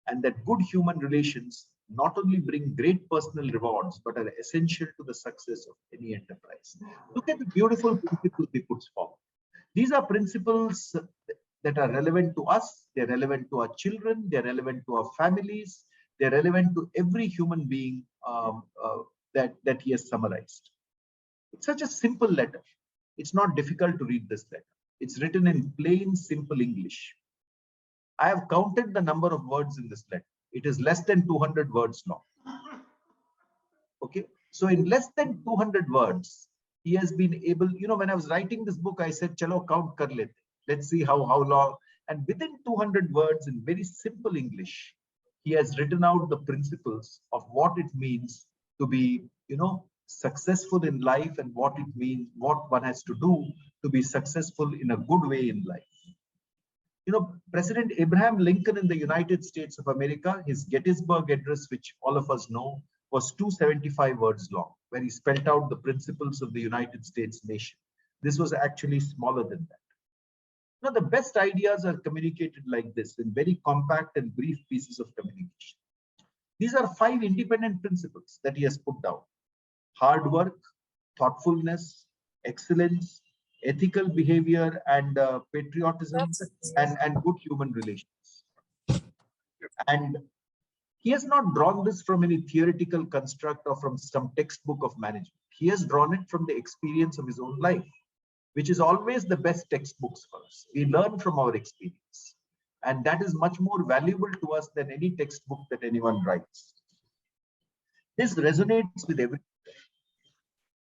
Speaker 2: And that good human relations not only bring great personal rewards, but are essential to the success of any enterprise. Look at the beautiful principles he puts forward. These are principles that are relevant to us, they're relevant to our children, they're relevant to our families, they're relevant to every human being that he has summarized. It's such a simple letter. It's not difficult to read this letter. It's written in plain, simple English. I have counted the number of words in this letter. It is less than 200 words long. Okay. So in less than 200 words, he has been able, when I was writing this book, I said, chalo, count kar lete. Let's see how long. And within 200 words in very simple English, he has written out the principles of what it means to be, successful in life and what it means, what one has to do to be successful in a good way in life. President Abraham Lincoln in the United States of America, his Gettysburg Address, which all of us know, was 275 words long, where he spelled out the principles of the United States nation. This was actually smaller than that. Now, the best ideas are communicated like this in very compact and brief pieces of communication. These are 5 independent principles that he has put down. Hard work, thoughtfulness, excellence, ethical behavior and patriotism and good human relations. And he has not drawn this from any theoretical construct or from some textbook of management. He has drawn it from the experience of his own life, which is always the best textbooks for us. We learn from our experience. And that is much more valuable to us than any textbook that anyone writes. This resonates with everyone.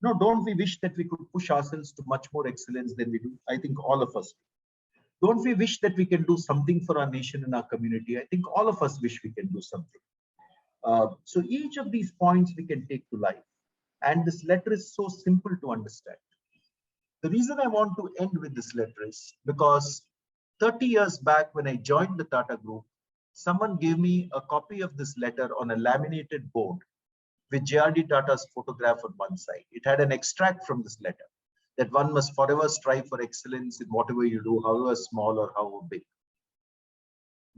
Speaker 2: No, don't we wish that we could push ourselves to much more excellence than we do? I think all of us do. Don't we wish that we can do something for our nation and our community? I think all of us wish we can do something. So each of these points we can take to life. And this letter is so simple to understand. The reason I want to end with this letter is because 30 years back when I joined the Tata Group, someone gave me a copy of this letter on a laminated board with J.R.D. Tata's photograph on one side. It had an extract from this letter that one must forever strive for excellence in whatever you do, however small or however big.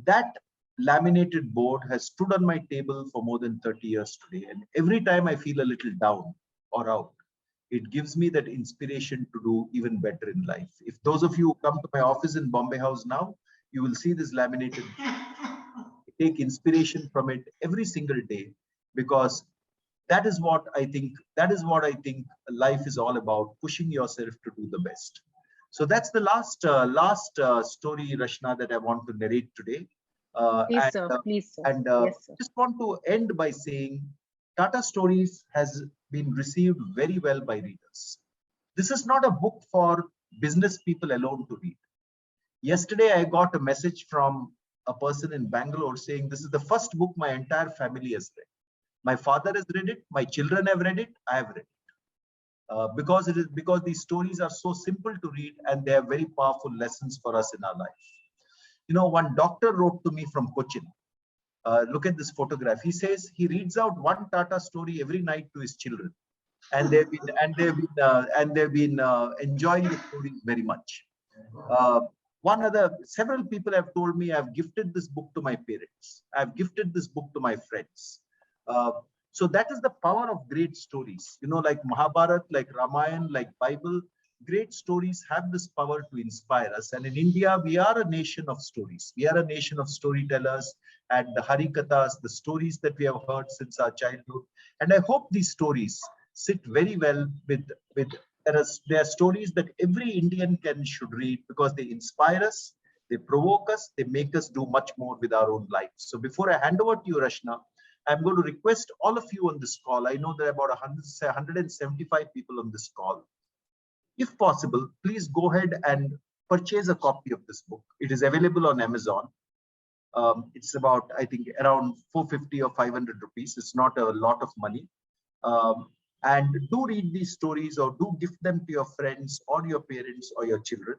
Speaker 2: That laminated board has stood on my table for more than 30 years today. And every time I feel a little down or out, it gives me that inspiration to do even better in life. If those of you who come to my office in Bombay House now, you will see this laminated board. Take inspiration from it every single day, because that is what I think life is all about, pushing yourself to do the best. So that's the last story, Rashna, that I want to narrate today.
Speaker 1: Please, sir. Please, sir. Yes, sir.
Speaker 2: Just want to end by saying Tata Stories has been received very well by readers. This is not a book for business people alone to read. Yesterday, I got a message from a person in Bangalore saying this is the first book my entire family has read. My father has read it, my children have read it, I have read it. Because these stories are so simple to read and they have very powerful lessons for us in our life. One doctor wrote to me from Cochin. Look at this photograph. He says he reads out one Tata story every night to his children, and they've been enjoying the stories very much. Several people have told me I've gifted this book to my parents. I've gifted this book to my friends. So that is the power of great stories, like Mahabharata, like Ramayana, like Bible. great stories have this power to inspire us. And in India, we are a nation of stories. We are a nation of storytellers, and the Harikathas, the stories that we have heard since our childhood. And I hope these stories sit very well with there are stories that every Indian should read, because they inspire us, they provoke us, they make us do much more with our own lives. So before I hand over to you, Rashna, I'm going to request all of you on this call. I know there are about 175 people on this call. If possible, please go ahead and purchase a copy of this book. It is available on Amazon. It's about, I think, around 450 or 500 rupees. It's not a lot of money. And do read these stories, or do gift them to your friends or your parents or your children.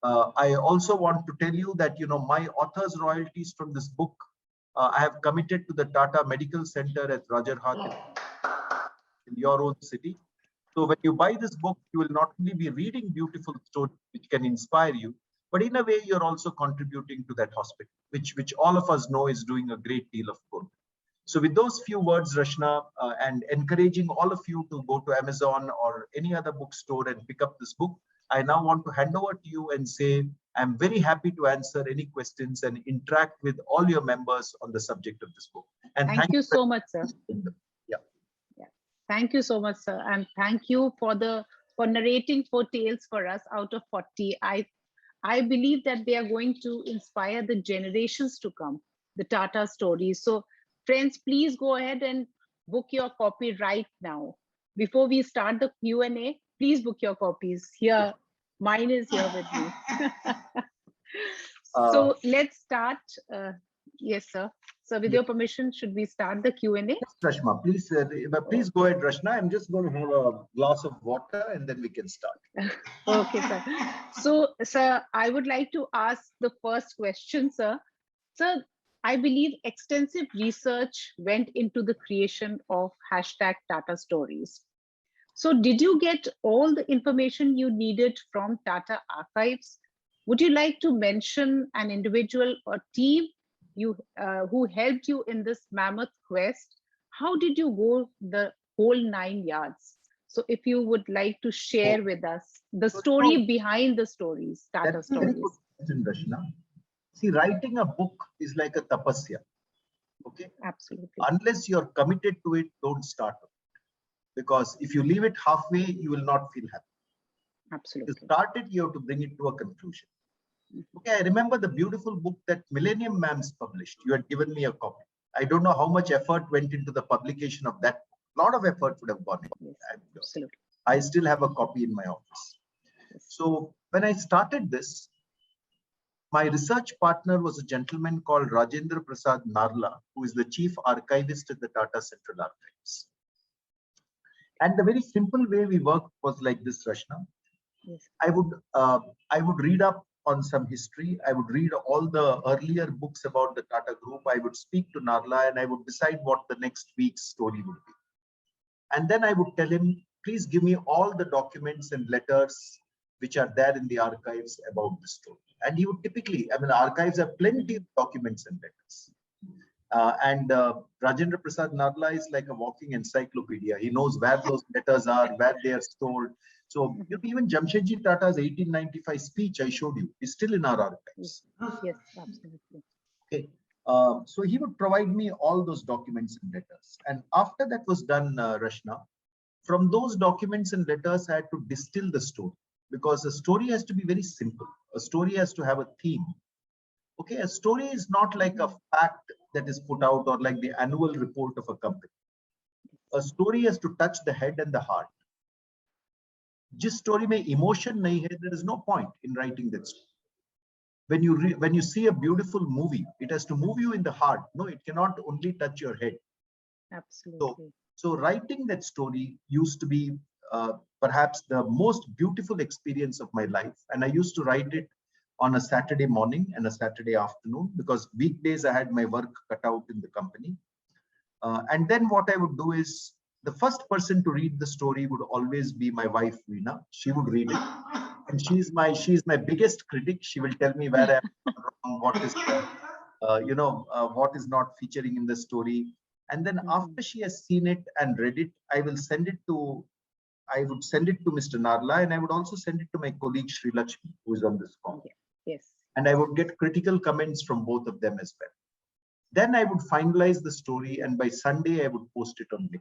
Speaker 2: I also want to tell you that, my author's royalties from this book, I have committed to the Tata Medical Center at Rajarhat in your own city. So when you buy this book, you will not only be reading beautiful stories which can inspire you, but in a way, you're also contributing to that hospital, which all of us know is doing a great deal of good. So with those few words, Rashna, and encouraging all of you to go to Amazon or any other bookstore and pick up this book, I now want to hand over to you and say, I'm very happy to answer any questions and interact with all your members on the subject of this book. And
Speaker 1: thank you so much, sir.
Speaker 2: Yeah.
Speaker 1: Thank you so much, sir. And thank you for narrating 4 tales for us out of 40. I believe that they are going to inspire the generations to come, the Tata stories. So friends, please go ahead and book your copy right now. Before we start the Q&A, please book your copies. Here, mine is here with me. So let's start. Yes, sir. So with your permission, should we start the Q&A?
Speaker 2: Yes, Rashma, please go ahead, Rashna. I'm just going to have a glass of water and then we can start.
Speaker 1: Okay, sir. So, sir, I would like to ask the first question, sir. Sir, I believe extensive research went into the creation of #Tata Stories. So did you get all the information you needed from Tata Archives? Would you like to mention an individual or team who helped you in this mammoth quest? How did you go the whole 9 yards? So if you would like to share with us the story behind the stories, Tata Stories.
Speaker 2: Rashna. See, writing a book is like a tapasya. Okay.
Speaker 1: Absolutely.
Speaker 2: Unless you're committed to it, don't start it. Because if you leave it halfway, you will not feel happy.
Speaker 1: Absolutely.
Speaker 2: To start it, you have to bring it to a conclusion. Okay, I remember the beautiful book that Millennium Ma'ams published. You had given me a copy. I don't know how much effort went into the publication of that book. A lot of effort would have gone in.
Speaker 1: Yes, absolutely.
Speaker 2: I still have a copy in my office. Yes. So when I started this, my research partner was a gentleman called Rajendra Prasad Narla, who is the chief archivist at the Tata Central Archives. And the very simple way we worked was like this, Rashna. Yes. I would read up on some history. I would read all the earlier books about the Tata Group. I would speak to Narla and I would decide what the next week's story would be. And then I would tell him, please give me all the documents and letters which are there in the archives about the story. And he would typically, the archives have plenty of documents and letters. Rajendra Prasad Narla is like a walking encyclopedia. He knows where those letters are, where they are stored. So even Jamshedji Tata's 1895 speech I showed you is still in our archives.
Speaker 1: Yes, absolutely.
Speaker 2: Okay. So he would provide me all those documents and letters. And after that was done, Rashna, from those documents and letters, I had to distill the story, because a story has to be very simple. A story has to have a theme. Okay, a story is not like a fact that is put out or like the annual report of a company. A story has to touch the head and the heart. Jis story mein emotion nahi hai, there is no point in writing that story. When you see a beautiful movie, it has to move you in the heart. No, it cannot only touch your head.
Speaker 1: Absolutely.
Speaker 2: So writing that story used to be perhaps the most beautiful experience of my life. And I used to write it on a Saturday morning and a Saturday afternoon, because weekdays I had my work cut out in the company. And then what I would do is, the first person to read the story would always be my wife, Veena. She would read it. And she's my biggest critic. She will tell me where I'm wrong, what is what is not featuring in the story. And then after she has seen it and read it, I will send it to I would send it to Mr. Narla, and I would also send it to my colleague Sri Lakshmi, who is on this call.
Speaker 1: Yes.
Speaker 2: And I would get critical comments from both of them as well. Then I would finalize the story, and by Sunday I would post it on LinkedIn.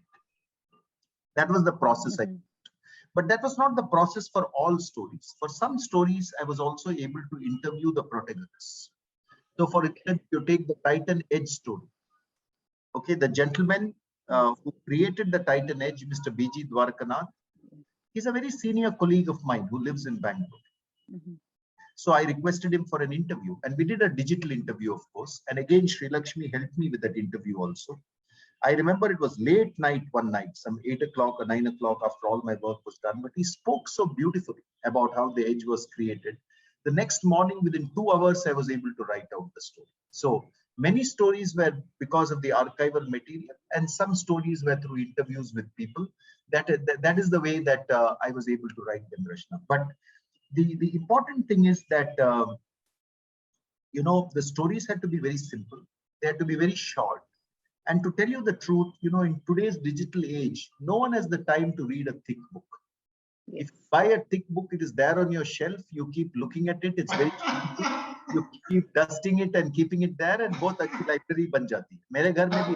Speaker 2: That was the process I used. But that was not the process for all stories. For some stories, I was also able to interview the protagonists. So for instance, you take the Titan Edge story. Okay, the gentleman who created the Titan Edge, Mr. B.G. Dwarkanath, he's a very senior colleague of mine who lives in Bangalore. So I requested him for an interview, and we did a digital interview, of course. And again, Sri Lakshmi helped me with that interview also. I remember it was late night one night, some 8 o'clock or 9 o'clock after all my work was done. But he spoke so beautifully about how the edge was created. The next morning, within 2 hours, I was able to write out the story. So many stories were because of the archival material, and some stories were through interviews with people. That is the way that I was able to write them, Rashna. But the important thing is that, the stories had to be very simple. They had to be very short. And to tell you the truth, in today's digital age, no one has the time to read a thick book. If you buy a thick book, it is there on your shelf. You keep looking at it. It's very simple. You keep dusting it and keeping it there, and both achi library ban jati. Mere ghar mein bhi,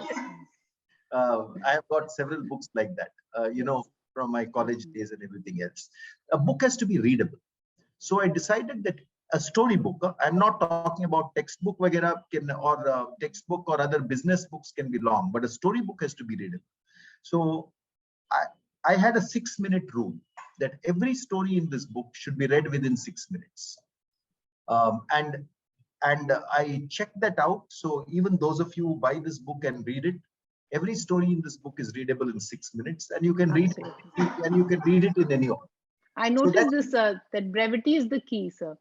Speaker 2: I have got several books like that, from my college days and everything else. A book has to be readable. So I decided that a storybook, I'm not talking about textbook or textbook or other business books can be long, but a storybook has to be readable. So I had a 6-minute rule that every story in this book should be read within 6 minutes. And I checked that out. So even those of you who buy this book and read it, every story in this book is readable in 6 minutes, and you can read it in any order.
Speaker 1: I noticed this, that brevity is the key, sir.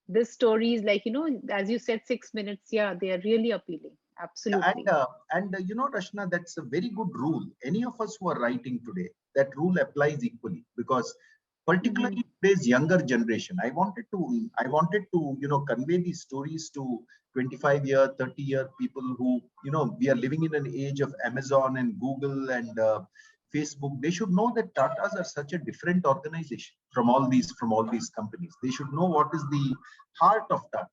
Speaker 1: This story is like, as you said, 6 minutes. Yeah, they are really appealing. Absolutely.
Speaker 2: And Rashna, that's a very good rule. Any of us who are writing today, that rule applies equally, because particularly today's younger generation, I wanted to convey these stories to 25-year, 30-year people who, we are living in an age of Amazon and Google and Facebook. They should know that Tatas are such a different organization from all these companies. They should know what is the heart of Tata.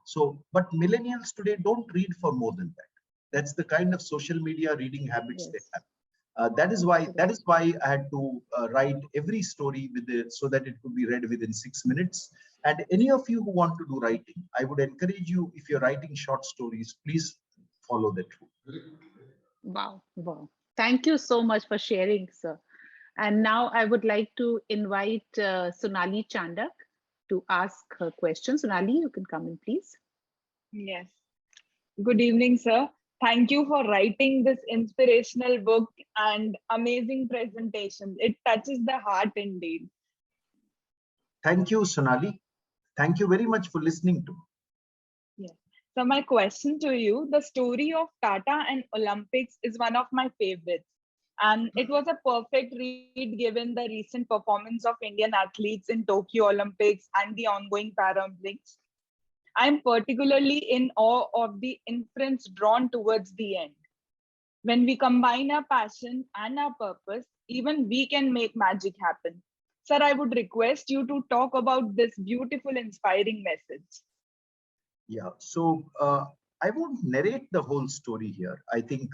Speaker 2: So, but millennials today don't read for more than that. That's the kind of social media reading habits they have. That is why I had to write every story so that it could be read within 6 minutes. And any of you who want to do writing, I would encourage you, if you're writing short stories, please follow that rule.
Speaker 1: Wow. Thank you so much for sharing, sir. And now I would like to invite Sonali Chandak to ask her question. Sonali, you can come in, please.
Speaker 3: Yes. Good evening, sir. Thank you for writing this inspirational book and amazing presentation. It touches the heart indeed.
Speaker 2: Thank you, Sonali. Thank you very much for listening to me.
Speaker 3: Yes. So my question to you, the story of Tata and Olympics is one of my favorites. And it was a perfect read given the recent performance of Indian athletes in Tokyo Olympics and the ongoing Paralympics. I'm particularly in awe of the inference drawn towards the end. When we combine our passion and our purpose, even we can make magic happen. Sir, I would request you to talk about this beautiful, inspiring message.
Speaker 2: Yeah, so I won't narrate the whole story here. I think,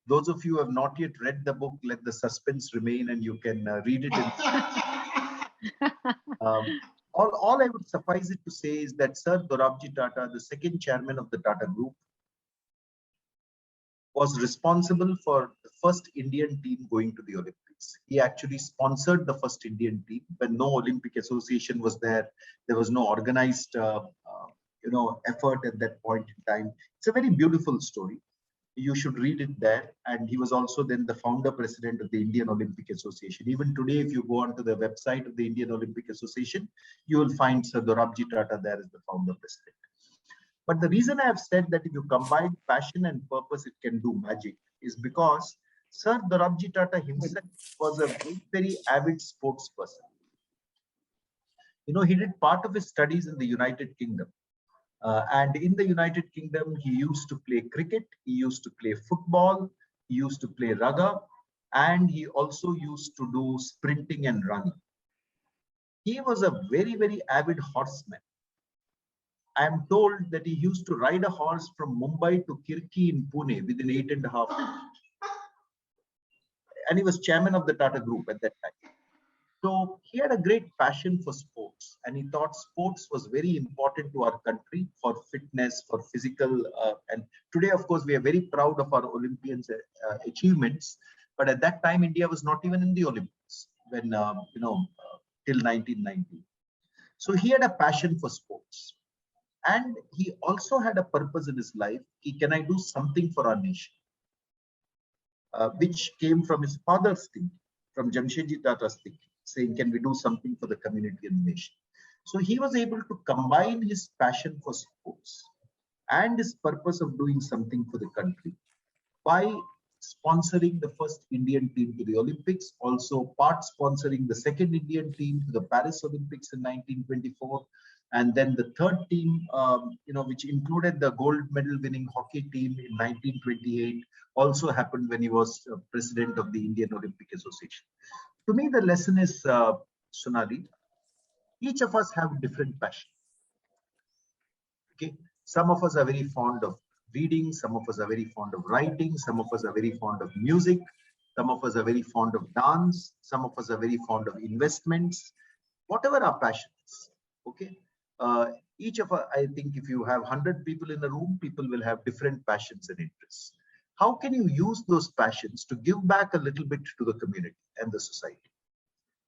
Speaker 2: those of you who have not yet read the book, let the suspense remain and you can read it. All I would suffice it to say is that Sir Dorabji Tata, the second chairman of the Tata Group, was responsible for the first Indian team going to the Olympics. He actually sponsored the first Indian team when no Olympic association was there. There was no organized, effort at that point in time. It's a very beautiful story. You should read it there. And he was also then the founder president of the Indian Olympic Association. Even today, if you go onto the website of the Indian Olympic Association, you will find Sir Dorabji Tata there as the founder president. But the reason I have said that if you combine passion and purpose, it can do magic is because Sir Dorabji Tata himself was a very, very avid sports person. He did part of his studies in the United Kingdom. And in the United Kingdom, he used to play cricket, he used to play football, he used to play raga, and he also used to do sprinting and running. He was a very, very avid horseman. I am told that he used to ride a horse from Mumbai to Kirki in Pune within 8.5 hours. And he was chairman of the Tata Group at that time. So he had a great passion for sports, and he thought sports was very important to our country for fitness, for physical. And today, of course, we are very proud of our Olympians' achievements. But at that time, India was not even in the Olympics when, till 1990. So he had a passion for sports. And he also had a purpose in his life. Can I do something for our nation? Which came from his father's thinking, from Jamshedji Tata's thinking, saying, can we do something for the community and the nation? So he was able to combine his passion for sports and his purpose of doing something for the country by sponsoring the first Indian team to the Olympics, also part sponsoring the second Indian team to the Paris Olympics in 1924, and then the third team, which included the gold medal winning hockey team in 1928, also happened when he was president of the Indian Olympic Association. To me, the lesson is, Sonali, each of us have different passions. Okay, some of us are very fond of reading, some of us are very fond of writing, some of us are very fond of music, some of us are very fond of dance, some of us are very fond of investments, whatever our passions. Okay, each of us, I think if you have 100 people in a room, people will have different passions and interests. How can you use those passions to give back a little bit to the community and the society?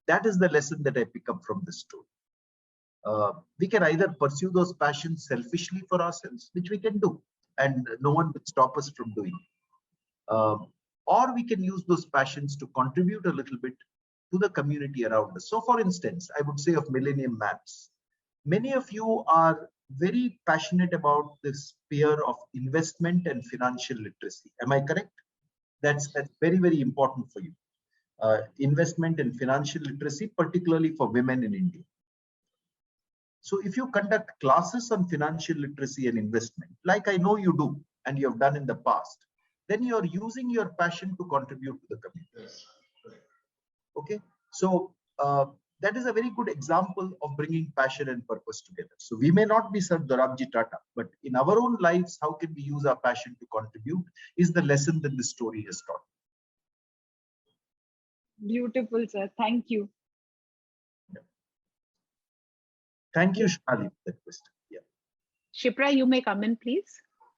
Speaker 2: That is the lesson that I pick up from this story. We can either pursue those passions selfishly for ourselves, which we can do, and no one would stop us from doing it. Or we can use those passions to contribute a little bit to the community around us. So for instance, I would say of Millennium Maps, many of you are very passionate about this sphere of investment and financial literacy. Am I correct? That's very, very important for you. Investment and financial literacy, particularly for women in India. So if you conduct classes on financial literacy and investment, like I know you do, and you have done in the past, then you're using your passion to contribute to the community. Yes. Okay, so that is a very good example of bringing passion and purpose together. So we may not be Sir Dorabji Tata, but in our own lives, how can we use our passion to contribute is the lesson that this story has taught.
Speaker 3: Beautiful, sir. Thank you.
Speaker 2: Yeah. Thank you, Shali, for that question. Yeah.
Speaker 1: Shipra, you may come in, please.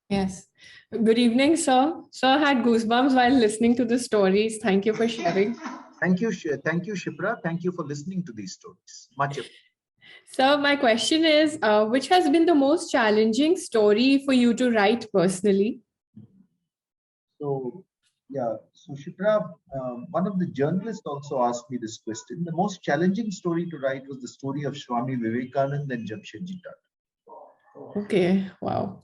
Speaker 4: Yes. Good evening, sir. Sir, I had goosebumps while listening to the stories. Thank you for sharing.
Speaker 2: Thank you, Shipra. Thank you for listening to these stories. Much appreciated.
Speaker 4: So my question is, which has been the most challenging story for you to write personally?
Speaker 2: So, yeah, so Shipra, one of the journalists also asked me this question. The most challenging story to write was the story of Swami Vivekananda and Jamshedji Tata.
Speaker 4: Okay, wow.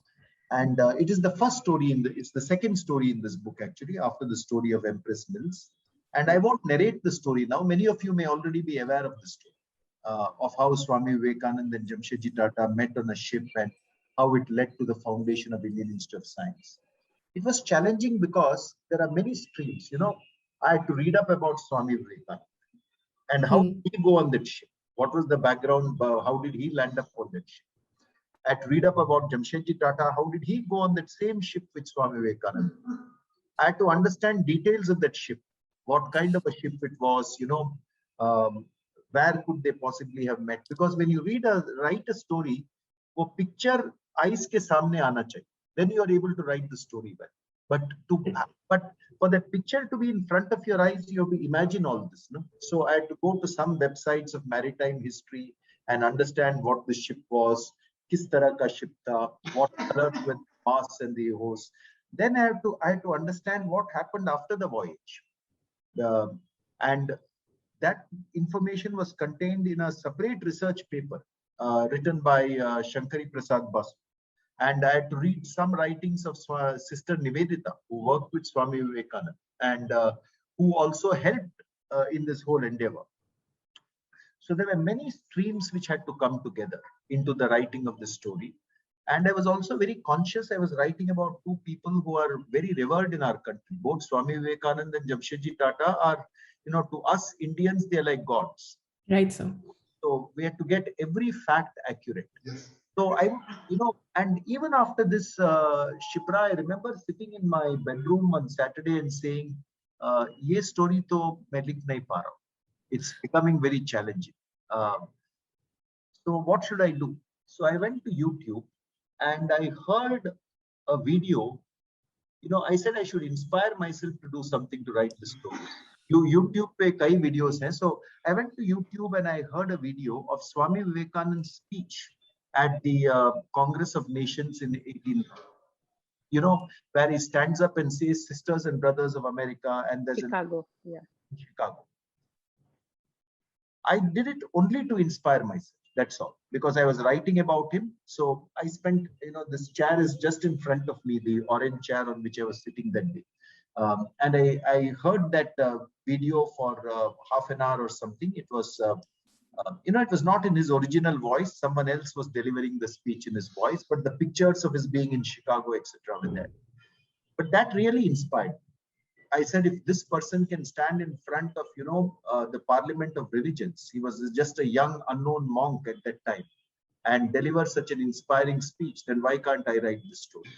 Speaker 2: And it is the first story it's the second story in this book, actually, after the story of Empress Mills. And I won't narrate the story now. Many of you may already be aware of the story of how Swami Vivekananda and Jamshedji Tata met on a ship and how it led to the foundation of Indian Institute of Science. It was challenging because there are many streams. I had to read up about Swami Vivekananda and how did he go on that ship. What was the background? How did he land up on that ship? I had to read up about Jamshedji Tata. How did he go on that same ship with Swami Vivekananda? I had to understand details of that ship. What kind of a ship it was, where could they possibly have met? Because when you write a story, wo picture eyes ke samne aana chahiye. Then you are able to write the story well. But for that picture to be in front of your eyes, you have to imagine all this. No? So I had to go to some websites of maritime history and understand what the ship was, kis tarah ka ship tha, what colors were the masts and the hose. Then I had to understand what happened after the voyage. And that information was contained in a separate research paper written by Shankari Prasad Basu. And I had to read some writings of Sister Nivedita, who worked with Swami Vivekananda and who also helped in this whole endeavor. So there were many streams which had to come together into the writing of the story. And I was also very conscious. I was writing about two people who are very revered in our country. Both Swami Vivekanand and Jamshedji Tata are, to us Indians, they're like gods.
Speaker 4: Right, sir.
Speaker 2: So we had to get every fact accurate. Yes. So and even after this, Shipra, I remember sitting in my bedroom on Saturday and saying, "Ye story to main likh nahi pa raha." It's becoming very challenging. So what should I do? So I went to YouTube and I heard a video. I said I should inspire myself to do something to write the story. YouTube pe kai videos hai. So I went to YouTube and I heard a video of Swami Vivekanand's speech at the Congress of Nations in 18, where he stands up and says, "Sisters and brothers of America," and there's
Speaker 1: Chicago,
Speaker 2: Chicago. I did it only to inspire myself. That's all, because I was writing about him. So I spent, this chair is just in front of me, the orange chair on which I was sitting that day. And I heard that video for half an hour or something. It was, it was not in his original voice. Someone else was delivering the speech in his voice, but the pictures of his being in Chicago, etc., were there. But that really inspired me. I said, if this person can stand in front of, the Parliament of Religions, he was just a young unknown monk at that time, and deliver such an inspiring speech, then why can't I write this story?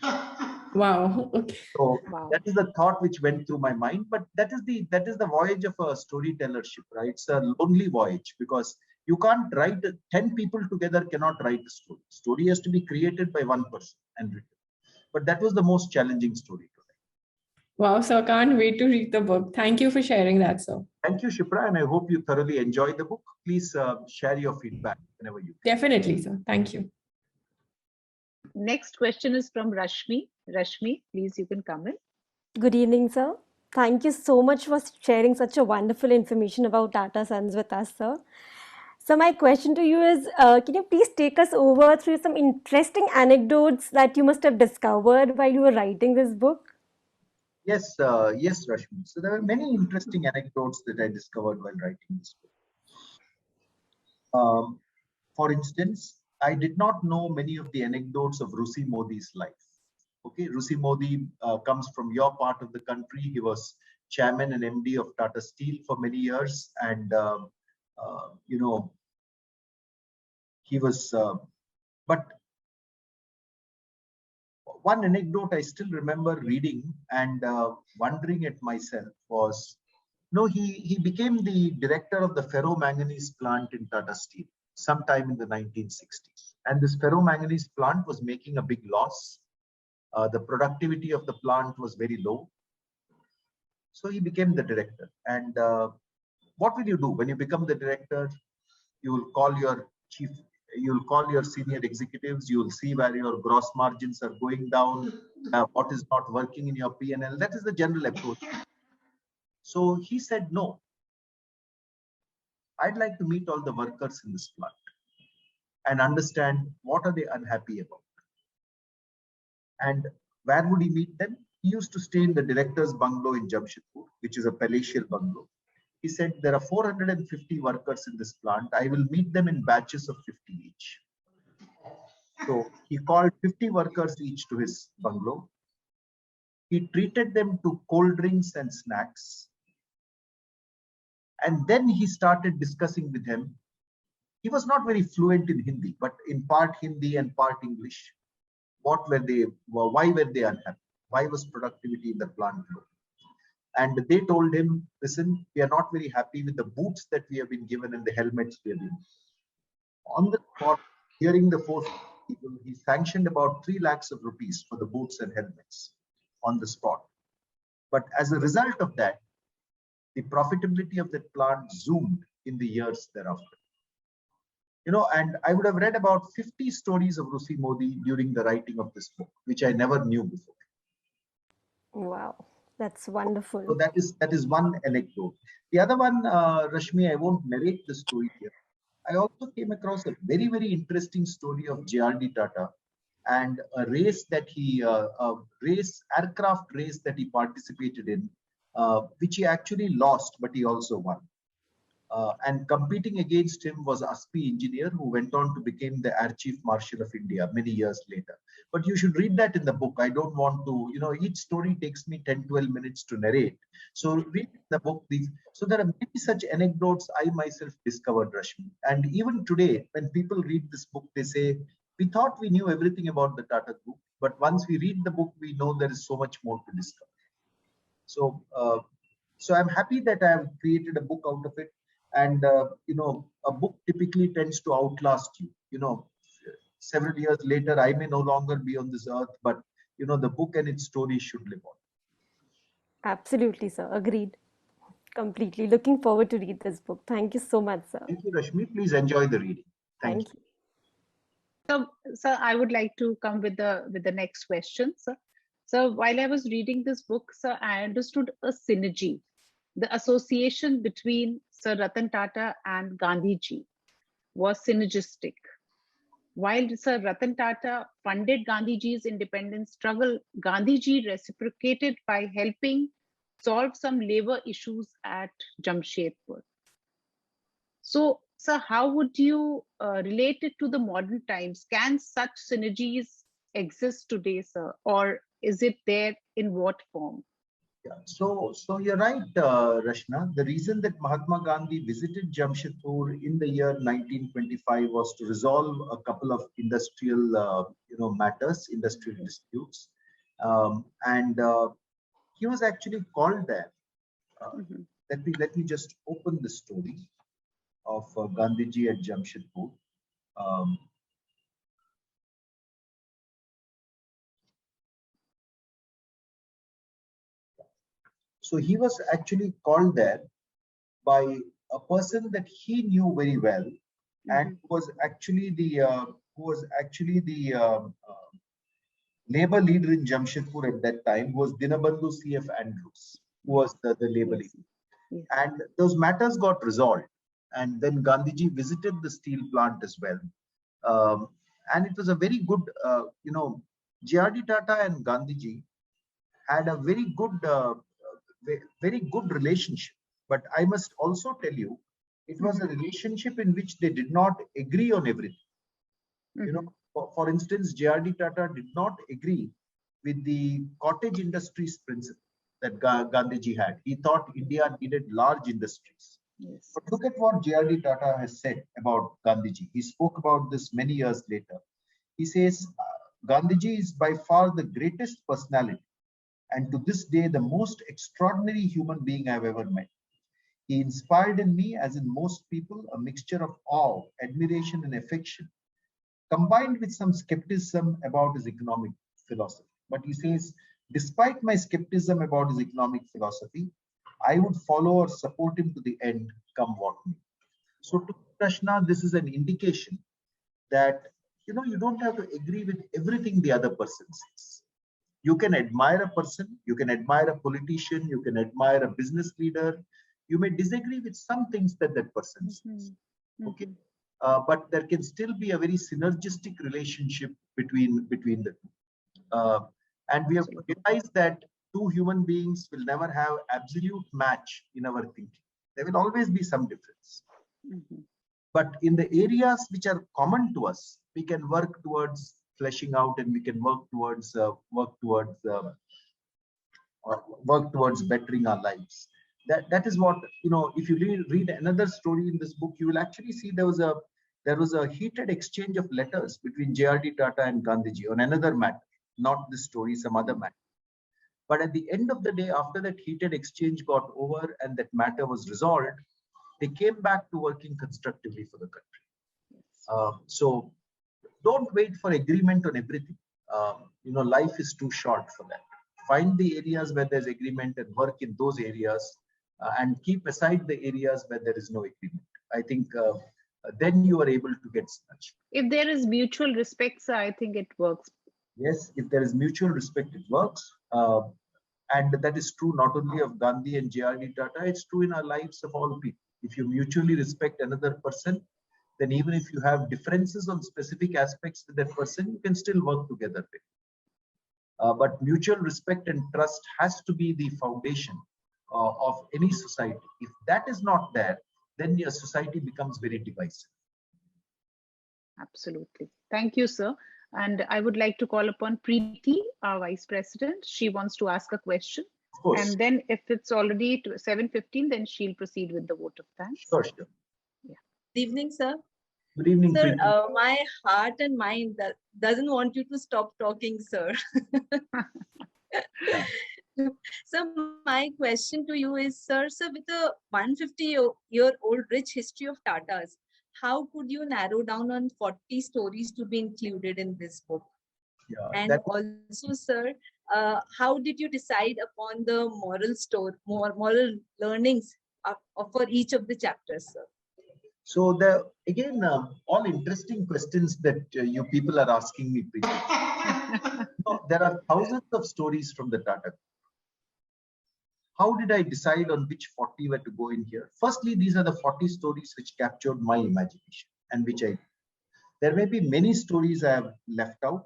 Speaker 4: Wow. Okay.
Speaker 2: So
Speaker 1: wow.
Speaker 2: that is the thought which went through my mind. But that is the voyage of a storytellership, right? It's a lonely voyage, because you can't write 10 people together cannot write a story. Story has to be created by one person and written. But that was the most challenging story.
Speaker 4: Wow, sir, can't wait to read the book. Thank you for sharing that, sir.
Speaker 2: Thank you, Shipra, and I hope you thoroughly enjoyed the book. Please share your feedback whenever you can.
Speaker 4: Definitely, sir. Thank you.
Speaker 1: Next question is from Rashmi. Rashmi, please, you can come in.
Speaker 5: Good evening, sir. Thank you so much for sharing such a wonderful information about Tata Sons with us, sir. So my question to you is, can you please take us over through some interesting anecdotes that you must have discovered while you were writing this book?
Speaker 2: Yes, yes, Rashmi. So there were many interesting anecdotes that I discovered while writing this book. For instance, I did not know many of the anecdotes of Rusi Modi's life. Okay, Rusi Modi comes from your part of the country. He was chairman and MD of Tata Steel for many years, and he was. But one anecdote I still remember reading and wondering at myself was, he became the director of the ferromanganese plant in Tata Steel sometime in the 1960s. And this ferromanganese plant was making a big loss. The productivity of the plant was very low. So he became the director. And what will you do when you become the director? You will call your chief, you will call your senior executives, you will see where your gross margins are going down, what is not working in your P&L. That is the general approach. So he said, no, I'd like to meet all the workers in this plant and understand what are they unhappy about. And where would he meet them? He used to stay in the director's bungalow in Jamshedpur, which is a palatial bungalow. He said, there are 450 workers in this plant. I will meet them in batches of 50 each. So he called 50 workers each to his bungalow. He treated them to cold drinks and snacks. And then he started discussing with him. He was not very fluent in Hindi, but in part Hindi and part English. Why were they unhappy? Why was productivity in the plant low? And they told him, listen, we are not very happy with the boots that we have been given and the helmets we have been. On the spot, hearing the four people, he sanctioned about 3 lakhs of rupees for the boots and helmets on the spot. But as a result of that, the profitability of that plant zoomed in the years thereafter. And I would have read about 50 stories of Rusi Modi during the writing of this book, which I never knew before.
Speaker 5: Wow, that's wonderful.
Speaker 2: So that is one anecdote. The other one, Rashmi, I won't narrate the story here. I also came across a very, very interesting story of J.R.D. Tata and a race that aircraft race that he participated in, which he actually lost, but he also won. And competing against him was Aspi engineer, who went on to become the Air Chief Marshal of India many years later. But you should read that in the book. I don't want to, each story takes me 10-12 minutes to narrate. So read the book. So there are many such anecdotes I myself discovered, Rashmi. And even today, when people read this book, they say, we thought we knew everything about the Tata Group, but once we read the book, we know there is so much more to discover. So, so I'm happy that I have created a book out of it. And, a book typically tends to outlast you. Several years later, I may no longer be on this earth, but, the book and its story should live on.
Speaker 5: Absolutely, sir. Agreed. Completely. Looking forward to read this book. Thank you so much, sir.
Speaker 2: Thank you, Rashmi. Please enjoy the reading. Thank you.
Speaker 1: So, sir, I would like to come with the next question, sir. So while I was reading this book, sir, I understood a synergy, the association between Sir Ratan Tata and Gandhiji was synergistic. While Sir Ratan Tata funded Gandhiji's independence struggle, Gandhiji reciprocated by helping solve some labor issues at Jamshedpur. So, sir, how would you relate it to the modern times? Can such synergies exist today, sir, or is it there in what form?
Speaker 2: Yeah. So you're right, Rashna. The reason that Mahatma Gandhi visited Jamshedpur in the year 1925 was to resolve a couple of industrial, matters, industrial disputes, and he was actually called there. Let me just open the story of Gandhiji at Jamshedpur. So he was actually called there by a person that he knew very well, and who was actually the labor leader in Jamshedpur at that time, who was Dinabandhu C.F. Andrews, who was the labor leader. Yes. And those matters got resolved. And then Gandhiji visited the steel plant as well. And it was a very good, J.R.D. Tata and Gandhiji had a very good relationship. But I must also tell you, it was a relationship in which they did not agree on everything. For instance, J.R.D. Tata did not agree with the cottage industries principle that Gandhiji had. He thought India needed large industries. Yes. But look at what J.R.D. Tata has said about Gandhiji. He spoke about this many years later. He says, Gandhiji is by far the greatest personality, and to this day, the most extraordinary human being I've ever met. He inspired in me, as in most people, a mixture of awe, admiration, and affection, combined with some skepticism about his economic philosophy. But he says, despite my skepticism about his economic philosophy, I would follow or support him to the end, come what may. So to Krishna, this is an indication that, you don't have to agree with everything the other person says. You can admire a person, you can admire a politician, you can admire a business leader. You may disagree with some things that person says. Okay. But there can still be a very synergistic relationship between the two. And we have to realize that two human beings will never have absolute match in our thinking. There will always be some difference. But in the areas which are common to us, we can work towards fleshing out, and we can work towards bettering our lives. That is what, if you read another story in this book, you will actually see there was a heated exchange of letters between J.R.D. Tata and Gandhiji on another matter, not this story, some other matter. But at the end of the day, after that heated exchange got over and that matter was resolved, they came back to working constructively for the country. So don't wait for agreement on everything. Life is too short for that. Find the areas where there's agreement and work in those areas, and keep aside the areas where there is no agreement. I think then you are able to get such.
Speaker 1: If there is mutual respect, sir, I think it works.
Speaker 2: Yes, if there is mutual respect, it works. And that is true not only of Gandhi and J.R.D. Tata, it's true in our lives of all people. If you mutually respect another person, then even if you have differences on specific aspects with that person, you can still work together with. But mutual respect and trust has to be the foundation of any society. If that is not there, then your society becomes very divisive.
Speaker 1: Absolutely. Thank you, sir. And I would like to call upon Preeti, our Vice President. She wants to ask a question.
Speaker 2: Of course.
Speaker 1: And then if it's already 7:15, then she'll proceed with the vote of thanks.
Speaker 2: Sure, sure.
Speaker 1: Yeah.
Speaker 6: Good evening, sir.
Speaker 2: Good evening,
Speaker 6: Sir,
Speaker 2: Preeti.
Speaker 6: my heart and mind doesn't want you to stop talking, sir. So my question to you is, sir, with a 150-year-old rich history of Tatas, how could you narrow down on 40 stories to be included in this book?
Speaker 2: Yeah,
Speaker 6: And also, sir, how did you decide upon the moral learnings for each of the chapters, sir?
Speaker 2: So again, all interesting questions that you people are asking me, Preeti. There are thousands of stories from the Tata. How did I decide on which 40 were to go in here? Firstly, these are the 40 stories which captured my imagination and which there may be many stories I have left out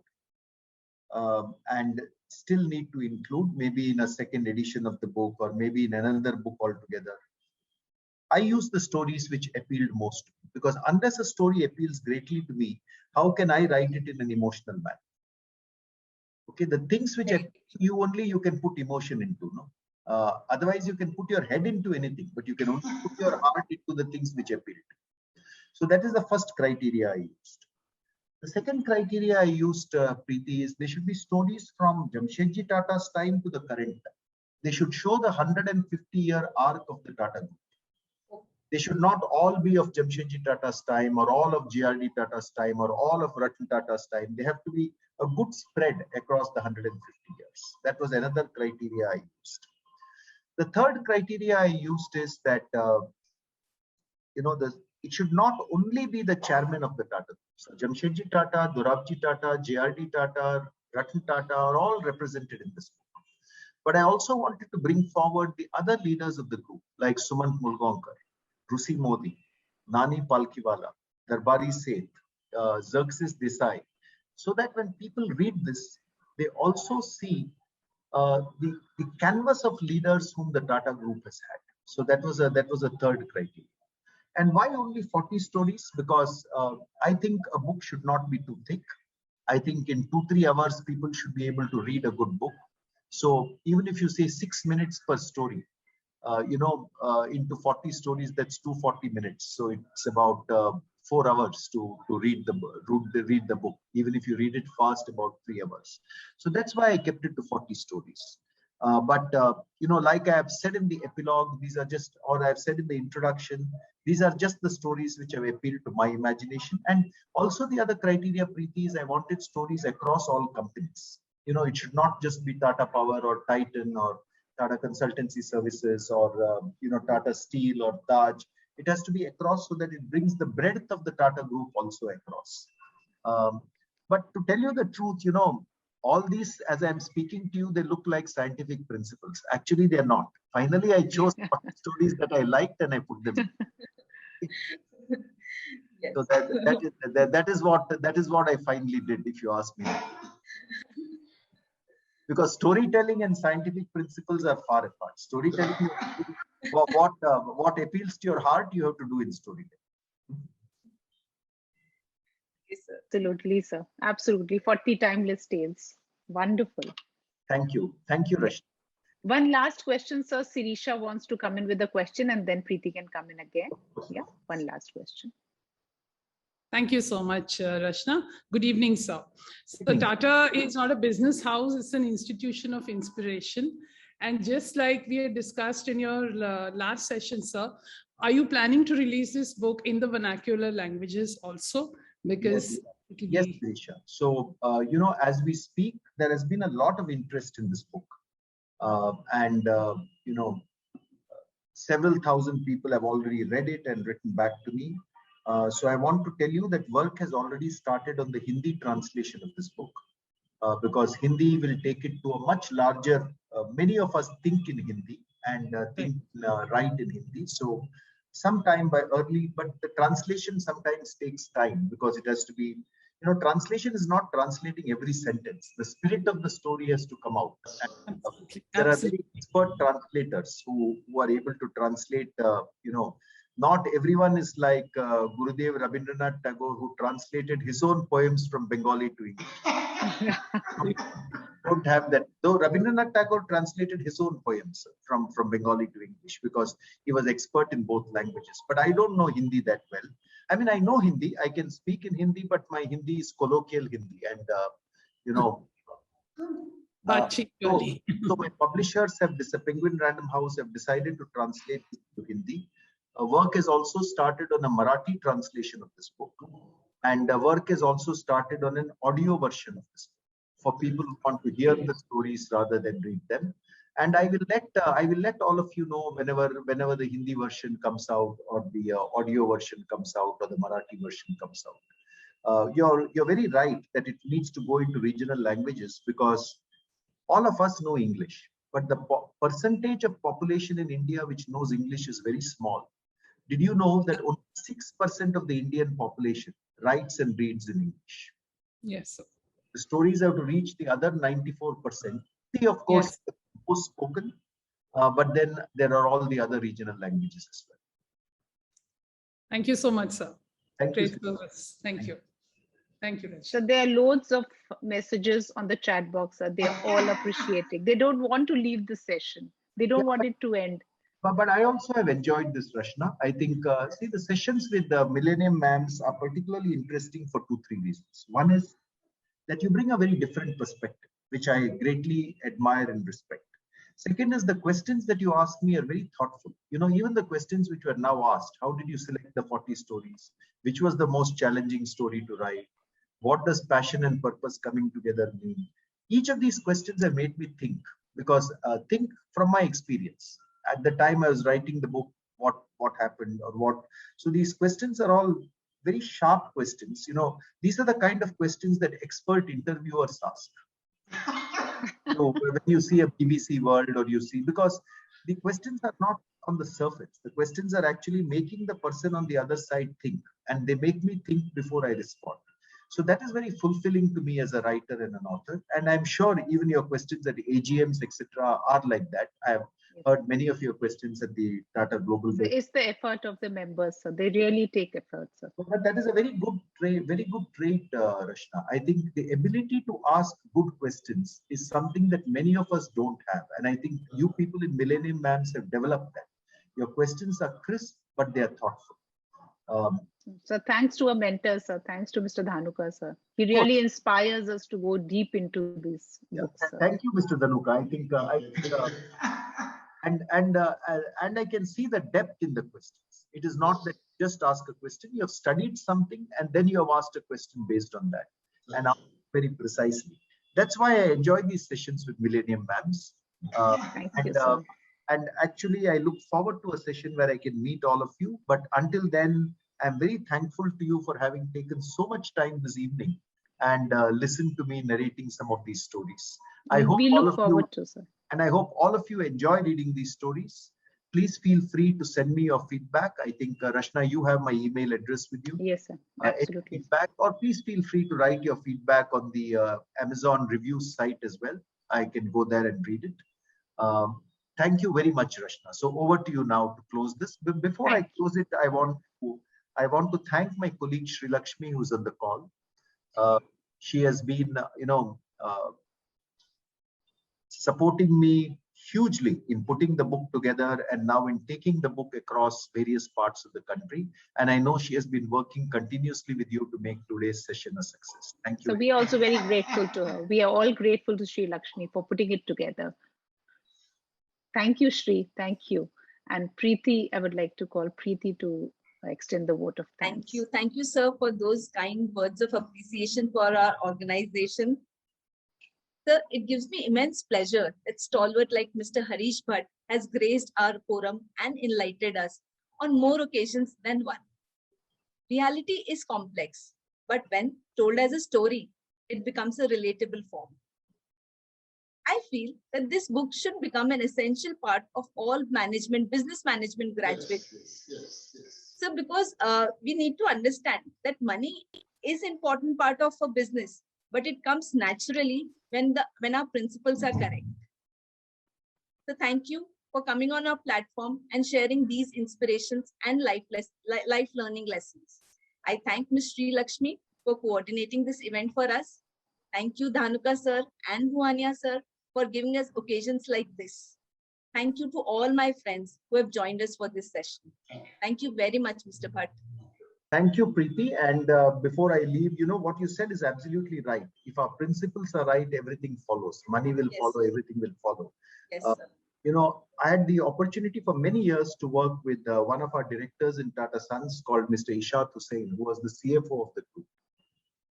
Speaker 2: and still need to include, maybe in a second edition of the book or maybe in another book altogether. I use the stories which appealed most to me, because unless a story appeals greatly to me, how can I write it in an emotional manner? Okay, the things which you can put emotion into, no? Otherwise, you can put your head into anything, but you can only put your heart into the things which appeal. So that is the first criteria I used. The second criteria I used, Preeti, is they should be stories from Jamshedji Tata's time to the current time. They should show the 150-year arc of the Tata Group. They should not all be of Jamshedji Tata's time or all of GRD Tata's time or all of Ratan Tata's time. They have to be a good spread across the 150 years. That was another criteria I used. The third criteria I used is that, it should not only be the chairman of the Tata Group. So Jamshedji Tata, Dorabji Tata, JRD Tata, Ratan Tata are all represented in this book. But I also wanted to bring forward the other leaders of the group, like Sumant Mulgaonkar, Rusi Modi, Nani Palkiwala, Darbari Seth, Xerxes Desai, so that when people read this, they also see the canvas of leaders whom the Tata Group has had. So that was a third criteria. And why only 40 stories? Because I think a book should not be too thick. I think in 2-3 hours, people should be able to read a good book. So even if you say 6 minutes per story, into 40 stories, that's 240 minutes. So it's about 4 hours to read the book. Even if you read it fast, about 3 hours. So that's why I kept it to 40 stories. Like I have said in the epilogue, these are just, or I've said in the introduction, these are just the stories which have appealed to my imagination. And also the other criteria, Preeti, is I wanted stories across all companies. It should not just be Tata Power or Titan or Tata Consultancy Services or Tata Steel or Taj. It has to be across so that it brings the breadth of the Tata Group also across. But to tell you the truth, all these, as I'm speaking to you, they look like scientific principles. Actually, they're not. Finally, I chose stories that I liked and I put them in.
Speaker 6: Yes.
Speaker 2: So that is what I finally did, if you ask me. Because storytelling and scientific principles are far apart. Storytelling, what appeals to your heart, you have to do in storytelling.
Speaker 6: Yes, sir.
Speaker 1: Absolutely, sir. Absolutely. 40 timeless tales. Wonderful.
Speaker 2: Thank you. Thank you, Rashmi.
Speaker 1: One last question, sir. Sirisha wants to come in with a question and then Preeti can come in again. Yeah, one last question.
Speaker 7: Thank you so much, Rashna. Good evening, sir. So Tata is not a business house, it's an institution of inspiration. And just like we had discussed in your last session, sir, are you planning to release this book in the vernacular languages also? Because
Speaker 2: yes, Sirisha. So, as we speak, there has been a lot of interest in this book. Several thousand people have already read it and written back to me. So I want to tell you that work has already started on the Hindi translation of this book, because Hindi will take it to a much larger, many of us think in Hindi and write in Hindi. So sometime by early, but the translation sometimes takes time because it has to be, translation is not translating every sentence. The spirit of the story has to come out. And there are very expert translators who are able to translate, Not everyone is like Gurudev Rabindranath Tagore, who translated his own poems from Bengali to English. Don't have that. Though Rabindranath Tagore translated his own poems from Bengali to English because he was expert in both languages. But I don't know Hindi that well. I mean, I know Hindi. I can speak in Hindi, but my Hindi is colloquial Hindi, and you know. So my publishers have this, Penguin Random House have decided to translate it to Hindi. Work has also started on a Marathi translation of this book, and work has also started on an audio version of this book for people who want to hear the stories rather than read them. And I will let all of you know whenever the Hindi version comes out, or the audio version comes out, or the Marathi version comes out. You're very right that it needs to go into regional languages, because all of us know English, but the percentage of population in India which knows English is very small. Did you know that only 6% of the Indian population writes and reads in English?
Speaker 7: Yes, sir.
Speaker 2: The stories have to reach the other 94%. Of course,
Speaker 7: yes,
Speaker 2: most spoken, but then there are all the other regional languages as well.
Speaker 7: Thank you so much, sir.
Speaker 2: Thank
Speaker 7: Great
Speaker 2: you.
Speaker 7: service. Thank you. Thank you, Raj.
Speaker 1: So there are loads of messages on the chat box. They're all appreciating. They don't want to leave the session. They don't want it to end.
Speaker 2: But I also have enjoyed this, Rashna. I think, see, the sessions with the Millennium Mams are particularly interesting for 2-3 reasons. One is that you bring a very different perspective, which I greatly admire and respect. Second is the questions that you ask me are very thoughtful. You know, even the questions which were now asked, how did you select the 40 stories? Which was the most challenging story to write? What does passion and purpose coming together mean? Each of these questions have made me think, because think from my experience. At the time I was writing the book, what happened or what. So these questions are all very sharp questions. You know, these are the kind of questions that expert interviewers ask. So when you see a BBC World, or you see, because the questions are not on the surface. The questions are actually making the person on the other side think, and they make me think before I respond. So that is very fulfilling to me as a writer and an author. And I'm sure even your questions at the AGMs, etc., are like that. I have heard many of your questions at the Tata Global Day.
Speaker 1: It's the effort of the members, sir. They really take effort, sir.
Speaker 2: But that is a very good trait, Rashna. I think the ability to ask good questions is something that many of us don't have. And I think you people in Millennium Mams have developed that. Your questions are crisp, but they are thoughtful.
Speaker 1: So thanks to our mentor, sir. Thanks to Mr. Dhanuka, sir. He really inspires us to go deep into these books, sir.
Speaker 2: Thank you, Mr. Dhanuka. And I can see the depth in the questions. It is not that you just ask a question. You have studied something, and then you have asked a question based on that, and very precisely. That's why I enjoy these sessions with Millennium Mams.
Speaker 1: Thank you, sir.
Speaker 2: And actually, I look forward to a session where I can meet all of you. But until then, I'm very thankful to you for having taken so much time this evening and listened to me narrating some of these stories. I hope
Speaker 1: we
Speaker 2: all
Speaker 1: look
Speaker 2: of
Speaker 1: forward
Speaker 2: you,
Speaker 1: to, sir.
Speaker 2: And I hope all of you enjoy reading these stories. Please feel free to send me your feedback. I think, Rashna, you have my email address with you.
Speaker 1: Yes, sir. Absolutely.
Speaker 2: Feedback, or please feel free to write your feedback on the Amazon review site as well. I can go there and read it. Thank you very much, Rashna. So over to you now to close this. But before I close it, I want to thank my colleague Sri Lakshmi, who's on the call. She has been, supporting me hugely in putting the book together, and now in taking the book across various parts of the country. And I know she has been working continuously with you to make today's session a success. Thank you.
Speaker 1: So we are also very grateful to her. We are all grateful to Sri Lakshmi for putting it together. Thank you, Sri. Thank you. And Preeti, I would like to call Preeti to extend the vote of thanks.
Speaker 6: Thank you. Thank you, sir, for those kind words of appreciation for our organization. Sir, it gives me immense pleasure that stalwart like Mr. Harish Bhat has graced our forum and enlightened us on more occasions than one. Reality is complex, but when told as a story, it becomes a relatable form. I feel that this book should become an essential part of all business management graduates. Yes. So because we need to understand that money is an important part of a business, but it comes naturally when our principles are correct. So thank you for coming on our platform and sharing these inspirations and life learning lessons. I thank Ms. Sri Lakshmi for coordinating this event for us. Thank you, Dhanuka sir and Bhuwania sir, for giving us occasions like this. Thank you to all my friends who have joined us for this session. Thank you very much, Mr. Bhat.
Speaker 2: Thank you, Preeti. And before I leave, you know, what you said is absolutely right. If our principles are right, everything follows. Money will follow, everything will follow.
Speaker 6: Yes, sir.
Speaker 2: You know, I had the opportunity for many years to work with one of our directors in Tata Sons called Mr. Ishat Hussain, who was the CFO of the group.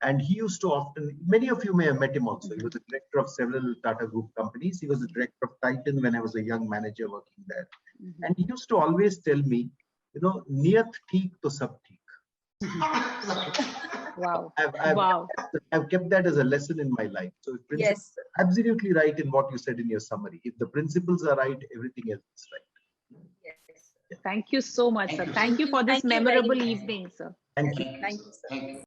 Speaker 2: And he used to often, many of you may have met him also. He was the director of several Tata Group companies. He was the director of Titan when I was a young manager working there. And he used to always tell me, you know, niyat theek to sab theek.
Speaker 1: Wow.
Speaker 2: I've kept that as a lesson in my life. So
Speaker 6: Yes,
Speaker 2: absolutely right in what you said in your summary. If the principles are right, everything else is right.
Speaker 6: yes.
Speaker 1: Thank you so much, sir. Thank you for this
Speaker 6: Thank you very
Speaker 1: memorable
Speaker 6: much.
Speaker 1: evening, sir.
Speaker 2: Thank you.
Speaker 6: Thank you, sir.
Speaker 8: Thank you.